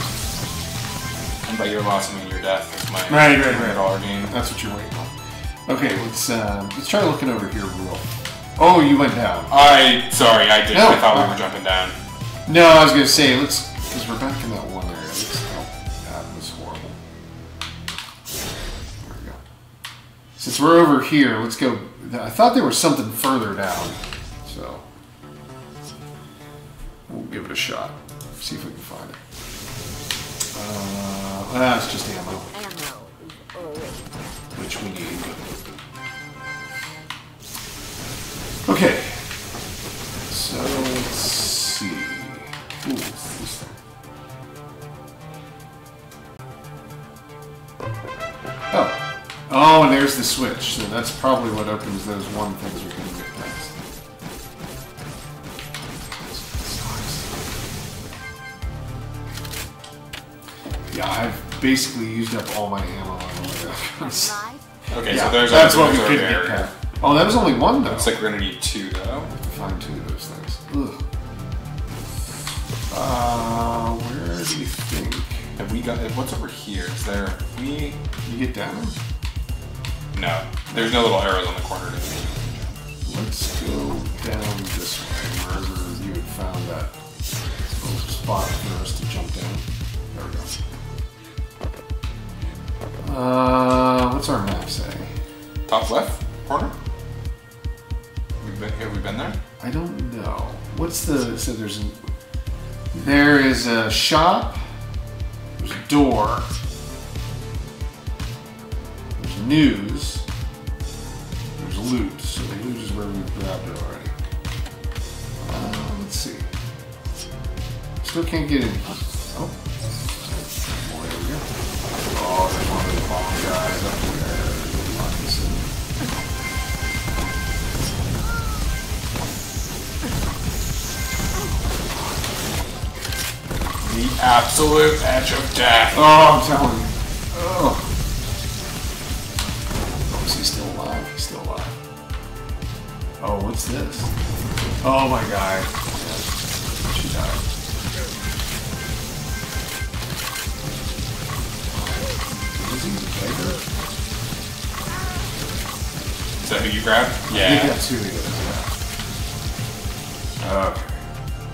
And by your loss, I mean your death. Is my $200 gain. That's what you're waiting on. Okay, let's try looking over here real. Oh, you went down. Sorry, I did. No. I thought we were jumping down. No, I was gonna say because we're back in that one area. That was horrible. There we go. Since we're over here, let's go. I thought there was something further down, so we'll give it a shot. See if we can find it. It's just ammo, Ammo is always. which we need. Okay. So let's see. Ooh, this thing. Oh. Oh, and there's the switch. So that's probably what opens those one things we couldn't get past. Yeah, I've basically used up all my ammo on the way up. Okay, Yeah, so there's that's what we over couldn't there. get past. Oh, that was only one though. Looks like we're gonna need 2 though. Find 2 of those things. Ugh. Where do you think Have we got? What's over here? Is there? We? you get down? No. There's no little arrows on the corner. Let's go down this way, wherever you had found that little spot for us to jump down. There we go. What's our map say? Top left corner. Have we been there? I don't know. What's the? So there is a shop. There's a door. There's news. There's loot. So the loot is where we grabbed it already. Let's see. Still can't get in. Oh. Oh, there we go. Oh, there's one of those bomb guys up there. Lock this in. The absolute edge of death. Oh, I'm telling you. Oh. Oh, is he still alive? He's still alive. Oh, what's this? Oh, my guy. Yeah, she died. Is he the beggar? Is that who you grabbed? I think Yeah. that's who he is, yeah. Okay.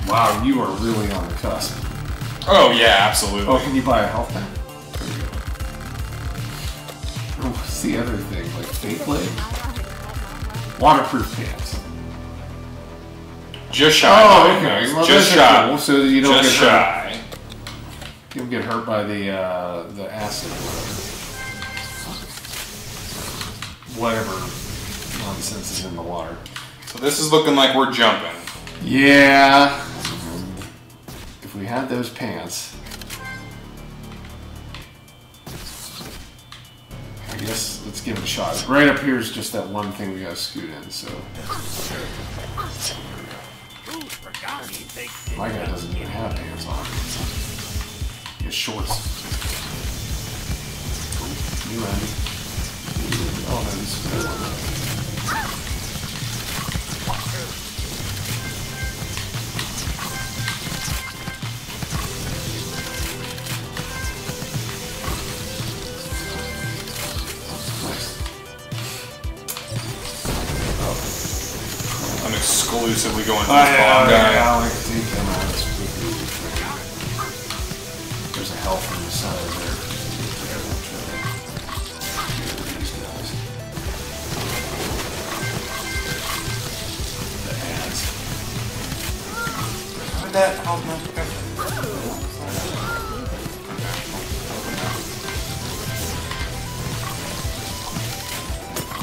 Wow, you are really on the cusp. Oh yeah, absolutely. Oh, can you buy a health pack? There we go. Oh, what's the other thing? Like fake blade? Waterproof pants. Just shy. Oh, though, okay. guys. Well, Just those are shy. cool, so you don't Just get hurt. shy. You don't get hurt by the acid or whatever nonsense is in the water. So this is looking like we're jumping. Yeah. If we had those pants, I guess let's give it a shot. Right up here is just that one thing we gotta scoot in, so. My guy doesn't even have pants on. He has shorts. You ready? Oh no, this is good. exclusively going for this bomb guy. I like to take him out. There's a health on the side there. These guys. The ads. How did that help me?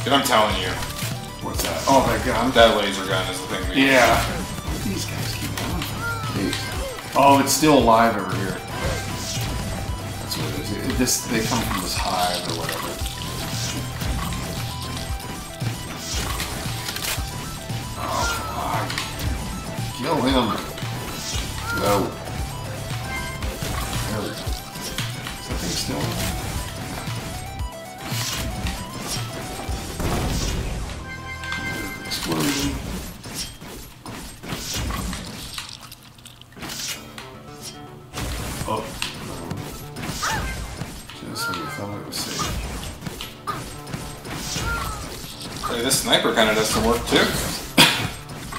Dude, I'm telling you. What's that? Oh, that gun? That laser gun is the thing. Yeah. These guys keep going. Oh, it's still alive over here. That's what it is. They come from this hive or whatever. Oh, fuck. Kill him. No. There we go. Is that thing still alive? Explosion. Oh. Just when you thought it was safe. Hey, this sniper kind of does some work too.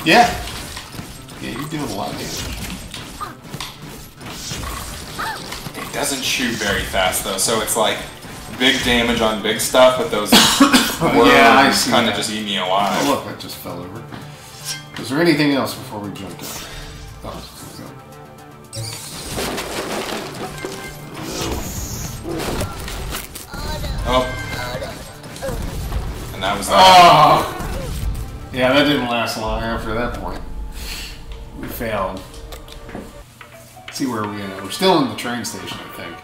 Yeah. Yeah, you're doing a lot of damage. It doesn't shoot very fast though, so it's like big damage on big stuff, but those yeah, I see kind of that. just eat me alive. Oh look, that just fell over. Is there anything else before we jump down? Oh, Oh. And that was that. oh! Yeah, that didn't last long after that point. We failed. Let's see where we are. We're still in the train station, I think.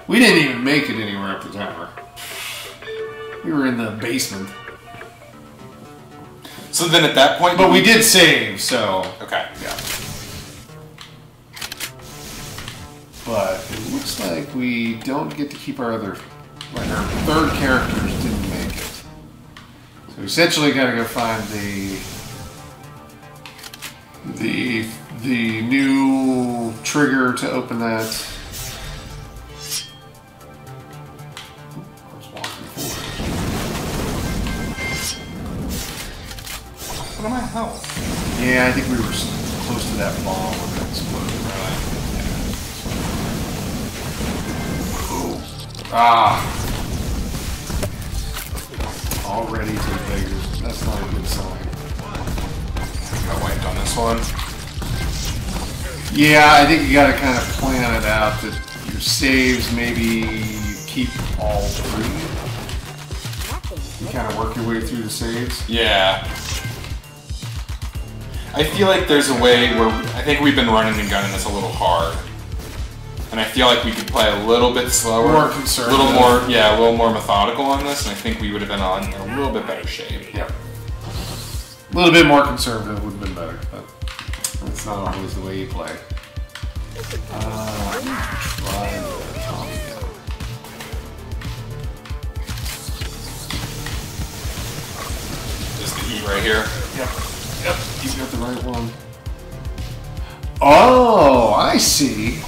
We didn't even make it anywhere up the tower. We were in the basement. So then at that point... But we did save, so... Okay. Yeah. But it looks like we don't get to keep our other... Like our third characters didn't make it. So we essentially gotta go find the new trigger to open that. What am I health? Yeah, I think we were close to that bomb when it exploded. Right? Oh. Ah. Already to the beggars. That's not a good sign. Got wiped on this one. Yeah, I think you gotta kind of plan it out that your saves maybe you keep all three. You kind of work your way through the saves. Yeah. I feel like there's a way where I think we've been running and gunning this a little hard, and I feel like we could play a little bit slower, More conservative. a little more, yeah, a little more methodical on this, and I think we would have been on a little bit better shape. Yep. A little bit more conservative would have been better, but that's not always the way you play. Try the Tommy gun. Just the E right here. Yep. Yep, you got the right one. Oh, I see.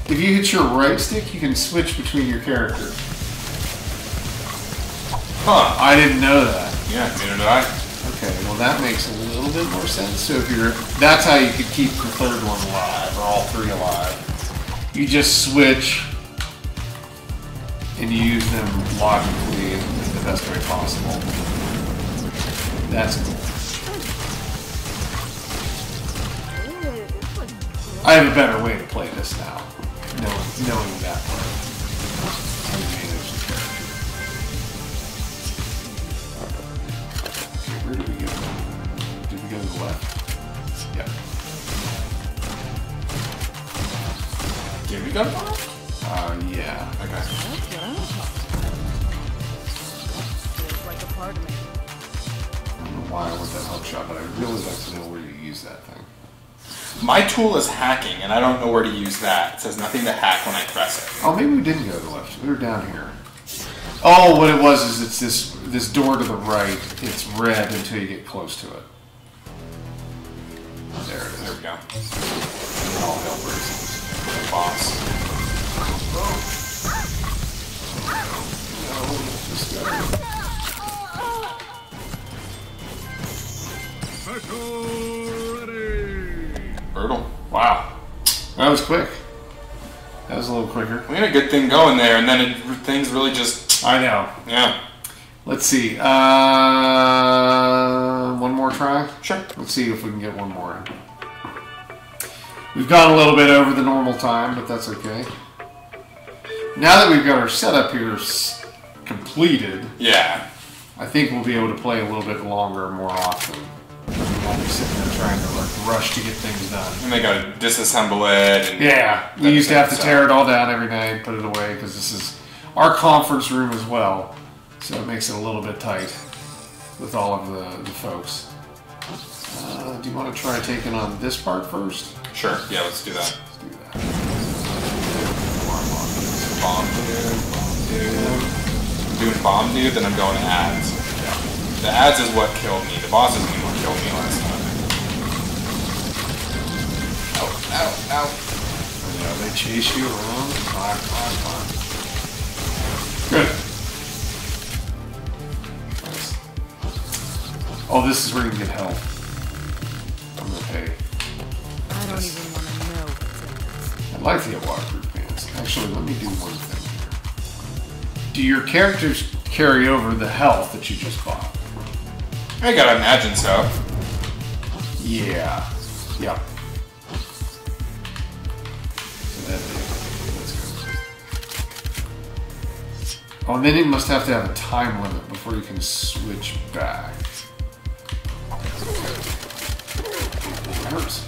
If you hit your right stick, you can switch between your characters. Huh. I didn't know that. Yeah, neither did I. Okay, well that makes a little bit more sense. So if you're, that's how you could keep the third one alive, or all three alive. You just switch and you use them logically in the best way possible. That's cool. I have a better way to play this now, knowing that part. How to manage the character. Okay, where did we go? Did we go to the left? Yep. Did we go? Yeah. Okay. That's what I'm talking about. Feels like a part of me. I don't know why I want that hook shot, but I really like to know where you use that thing. My tool is hacking, and I don't know where to use that. It says nothing to hack when I press it. Oh, maybe we didn't go to the left. We were down here. Oh, what it was is it's this door to the right. It's red until you get close to it. There it is. There we go. All hell breaks loose. Boss. Just go. Special ready. Brutal. Wow. That was quick. That was a little quicker. We had a good thing going there, and then things really just... I know. Yeah. Let's see. One more try? Sure. Let's see if we can get one more in. We've gone a little bit over the normal time, but that's okay. Now that we've got our setup here completed, Yeah. I think we'll be able to play a little bit longer more often. We won't be sitting there trying to like rush to get things done. And they gotta disassemble it. And Yeah, we used to have to tear it all down every night, put it away, because this is our conference room as well. So it makes it a little bit tight with all of the folks. Do you want to try taking on this part first? Sure. Yeah, let's do that. Let's do that. Bomb dude. I'm doing bomb dude, then I'm going to ads. The ads is what killed me. The boss isn't what killed me last time. Ow, ow, ow. Yeah, they chase you around. Climb, climb, climb. Good. Nice. Oh, this is where you can get help. I'm gonna pay. I don't even want to know what's in this. I'd like to get waterproof pants. Actually, let me do one thing here. Do your characters carry over the health that you just bought? I gotta imagine so. Yeah. Yep. So that's good. Oh, and then it must have to have a time limit before you can switch back. That hurts.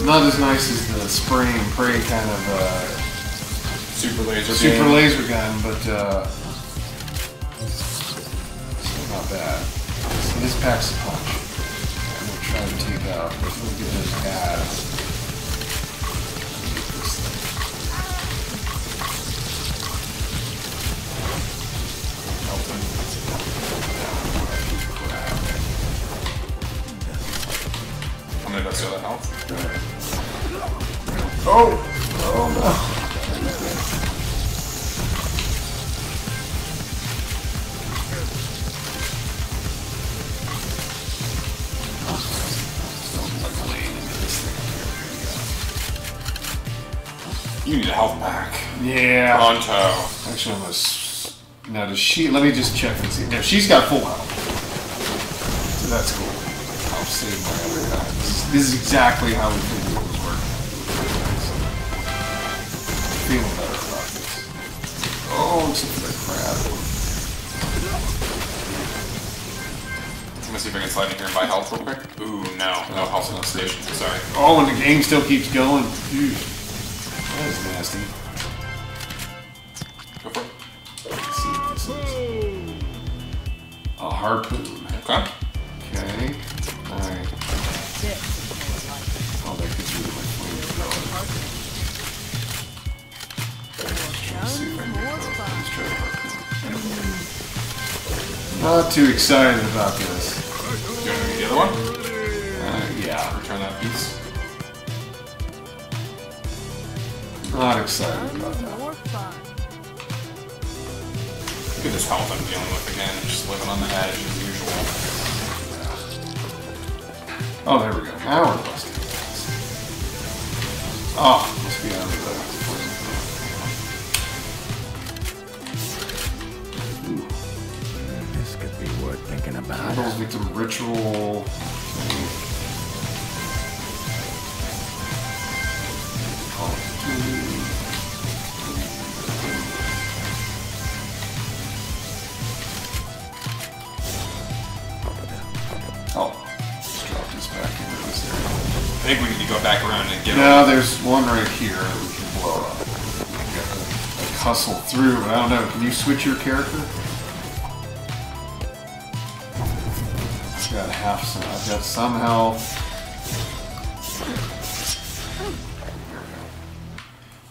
Not as nice as the spray and pray kind of Super laser super beam. laser gun, but still not bad. So this packs a punch. I'm gonna try to take out. Let's look at those ads. I'm gonna go steal that health. Oh! Oh no. You need a health pack. Yeah. Pronto. Actually, I'm gonna. Now, does she. Let me just check and see. No, she's got full health. So that's cool. I'll save my other guy. This is exactly how we figured it was working. Feeling better about this. Oh, except for that crab. I'm gonna see if I can slide in here and buy health real quick. Ooh, no. No health in the station. Sorry. Oh, and the game still keeps going. Dude. That is nasty. Go for it. Let's see what this is. A harpoon. Okay. Okay. Alright. This is Oh, that gets rid of my flamethrower. Let's see if I can get Let's try the harpoon. Not too excited about this. You want to get the other one? Yeah. Return that piece. Not excited about that. more fun. Look at this health I'm dealing with again. Just living on the edge as usual. Oh, there we go. Now we're busting. Oh, must be out of This could be worth thinking about. Idols victim ritual. Call of Duty. Oh, let's drop this back into this area. I think we need to go back around and get No, there's one right here that we can blow up. We got to like, hustle through, but I don't know. Can you switch your character? I've got half some. I've got some health. There we go.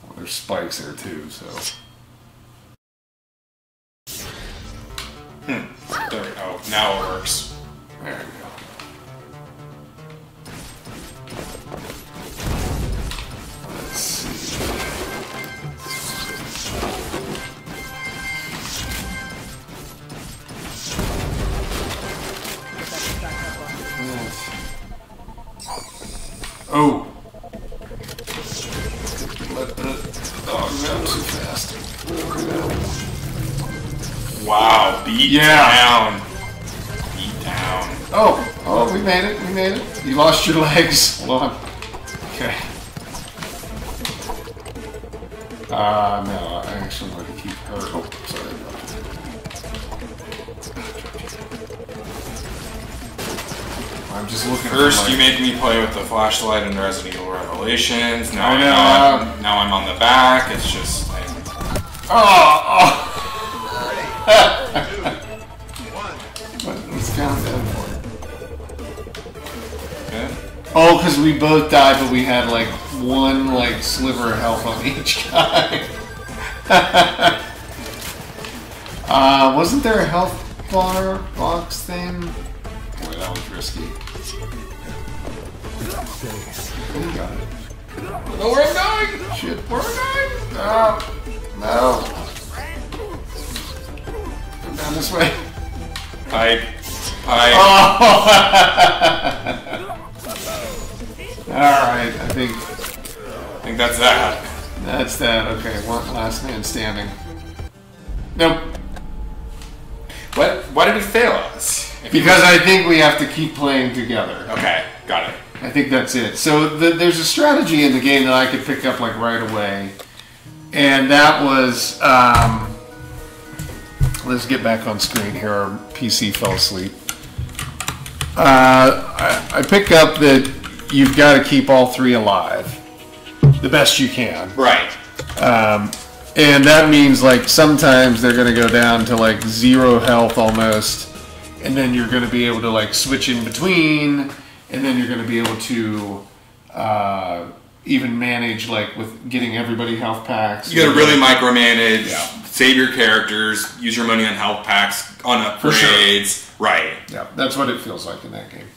Well, there's spikes there too, so. There we go. Now it works. There we go. Let's see. Oh. Let the dog go too fast. Wow, beat down. Beat down. Oh, we made it, we made it. You lost your legs. Hold on. Okay. No, I actually want to keep her. Oh, sorry. I'm just looking First, for you make me play with the flashlight in Resident Evil Revelations. Now, I know. now I'm on the back. It's just. Oh! What's countdown for? Okay. Oh, because we both died, but we had like one like sliver of health on each guy. Wasn't there a health bar box thing? Boy, that was risky. Oh, got it. Know where I'm going? Shit, where am I going? No. Go down this way. Pipe. Oh! Alright, I think that's that. that's that. Okay, one last man standing. Nope. What? Why did he fail us? Because I think we have to keep playing together. Okay, got it. I think that's it. So there's a strategy in the game that I could pick up like right away. And that was, let's get back on screen here. Our PC fell asleep. I pick up that you've got to keep all three alive the best you can. Right. And that means like sometimes they're going to go down to like 0 health almost. And then you're going to be able to like switch in between. And then you're going to be able to even manage like with getting everybody health packs. You got to really micromanage, Yeah. save your characters, use your money on health packs, on upgrades. For sure. Right. Yeah, that's what it feels like in that game.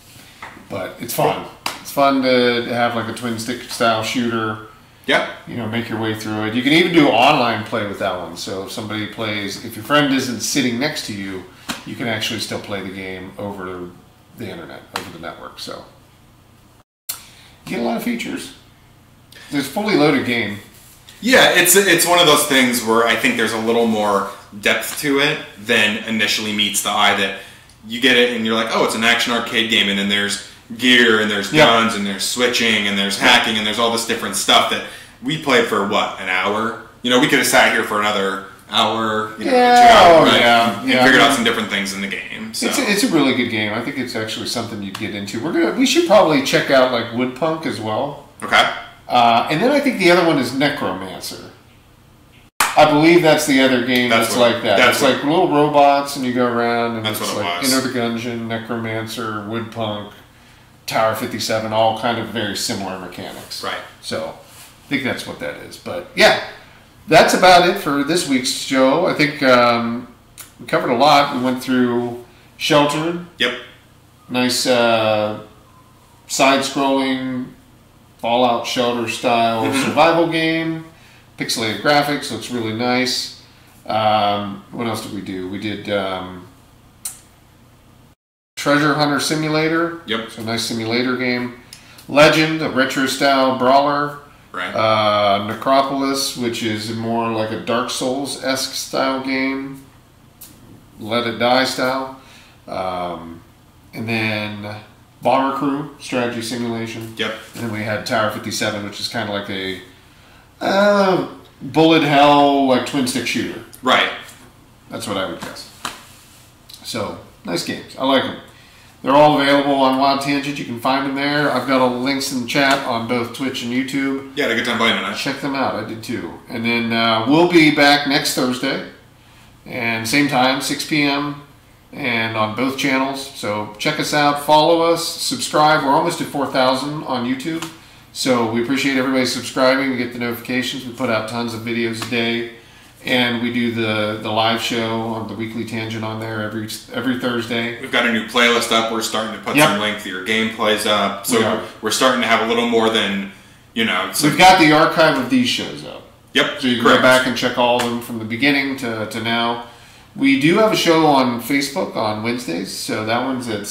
But it's fun. It's fun to have like a twin stick style shooter. Yep. You know, make your way through it. You can even do online play with that one. So if somebody plays, if your friend isn't sitting next to you, you can actually still play the game over the internet, over the network. So you get a lot of features. It's a fully loaded game. Yeah, it's one of those things where I think there's a little more depth to it than initially meets the eye. That you get it and you're like, oh, it's an action arcade game, and then there's gear and there's guns and there's switching and there's hacking and there's all this different stuff that we played for what, an hour? You know, we could have sat here for another hour, you know, 2 hours, right? And figured out some different things in the game. So. It's a really good game. I think it's actually something you'd get into. We should probably check out like Woodpunk as well. Okay. And then I think the other one is Necromancer. I believe that's the other game that's like that. It's like little robots and you go around and that's it's what it like was. Enter the Gungeon, Necromancer, Woodpunk, Tower 57, all kind of very similar mechanics. Right. So I think that's what that is. But yeah, that's about it for this week's show. I think we covered a lot. We went through Sheltered. Yep. Nice side-scrolling Fallout Shelter style survival game. Pixelated graphics, looks really nice. What else did we do? We did Treasure Hunter Simulator. Yep. So nice simulator game. Legend, a retro style brawler. Right. Necropolis, which is more like a Dark Souls-esque style game. Let It Die style. And then Bomber Crew, strategy simulation. Yep. And then we had Tower 57, which is kind of like a bullet hell, like twin stick shooter. Right. That's what I would guess. So, nice games. I like them. They're all available on WildTangent. You can find them there. I've got all the links in the chat on both Twitch and YouTube. Yeah, had a good time playing tonight. Check them out. I did too. And then we'll be back next Thursday. And same time, 6 p.m. and on both channels. So check us out. Follow us. Subscribe. We're almost at 4,000 on YouTube. So we appreciate everybody subscribing. We get the notifications. We put out tons of videos a day. And we do the live show on the weekly tangent on there every Thursday. We've got a new playlist up. We're starting to put Yep. some lengthier gameplays up. We are. So we're starting to have a little more than, some, We've got the archive of these shows up. Yep. So you can correct. go back and check all of them from the beginning to now. We do have a show on Facebook on Wednesdays. So that one's at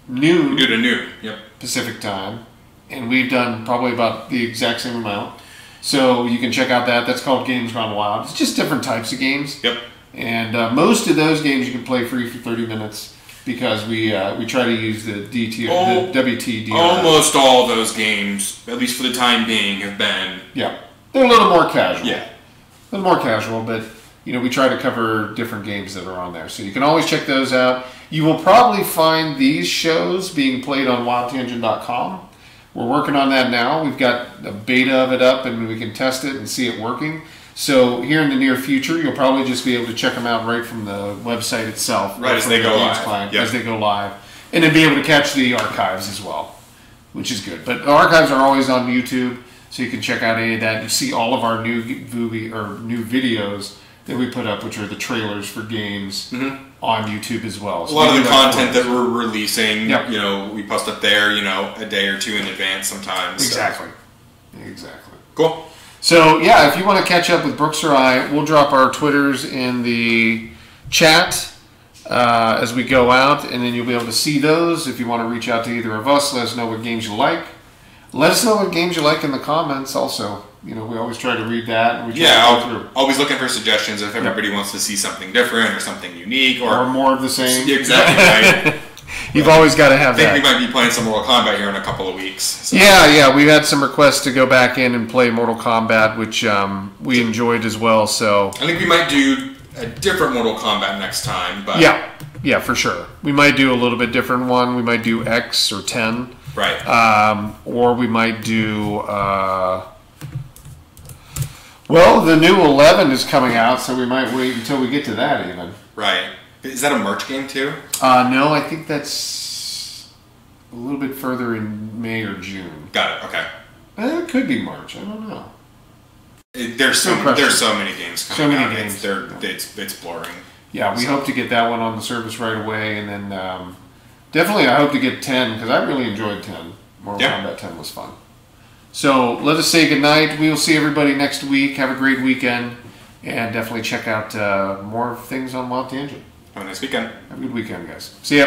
noon We do the new. Yep. Pacific time. And we've done probably about the exact same amount. So you can check out that. That's called Games Gone Wild. It's just different types of games. Yep. And most of those games you can play free for 30 minutes because we try to use the the WTDR. Almost all those games, at least for the time being, have been. Yeah. They're a little more casual. Yeah. A little more casual, but we try to cover different games that are on there. So you can always check those out. You will probably find these shows being played on WildTangent.com. We're working on that now. We've got a beta of it up and we can test it and see it working. So here in the near future, you'll probably just be able to check them out right from the website itself. Right, as from they the go Games live. Client, Yep. as they go live. And then be able to catch the archives as well, which is good. But the archives are always on YouTube, so you can check out any of that. You see all of our new videos that we put up, which are the trailers for games on YouTube as well. So A lot of we the do that content for us. that we're releasing, Yep. we post up there, a day or two in advance sometimes. so. Exactly. Cool. So, yeah, if you want to catch up with Brooks or I, we'll drop our Twitters in the chat as we go out, and then you'll be able to see those. If you want to reach out to either of us, let us know what games you like. Let us know what games you like in the comments also. We always try to read that. And we try to go through. Always looking for suggestions if everybody wants to see something different or something unique or more of the same. Exactly. Right. You've always got to have I think that. we might be playing some Mortal Kombat here in a couple of weeks. So. Yeah, we've had some requests to go back in and play Mortal Kombat, which we enjoyed as well. So I think we might do a different Mortal Kombat next time. But yeah, for sure. We might do a little bit different one. We might do X or 10. Right. Or we might do... the new 11 is coming out, so we might wait until we get to that even. Right. Is that a merch game too? No, I think that's a little bit further in May or June. Got it. Okay. It could be March. I don't know. There's so many games coming So many out. games. It's blurring. Yeah, we hope to get that one on the service right away, and then definitely I hope to get 10 because I really enjoyed 10. Mortal Kombat 10 was fun. So let us say goodnight. We will see everybody next week. Have a great weekend, and definitely check out more things on Wild Tangent. Have a nice weekend. Have a good weekend, guys. See ya.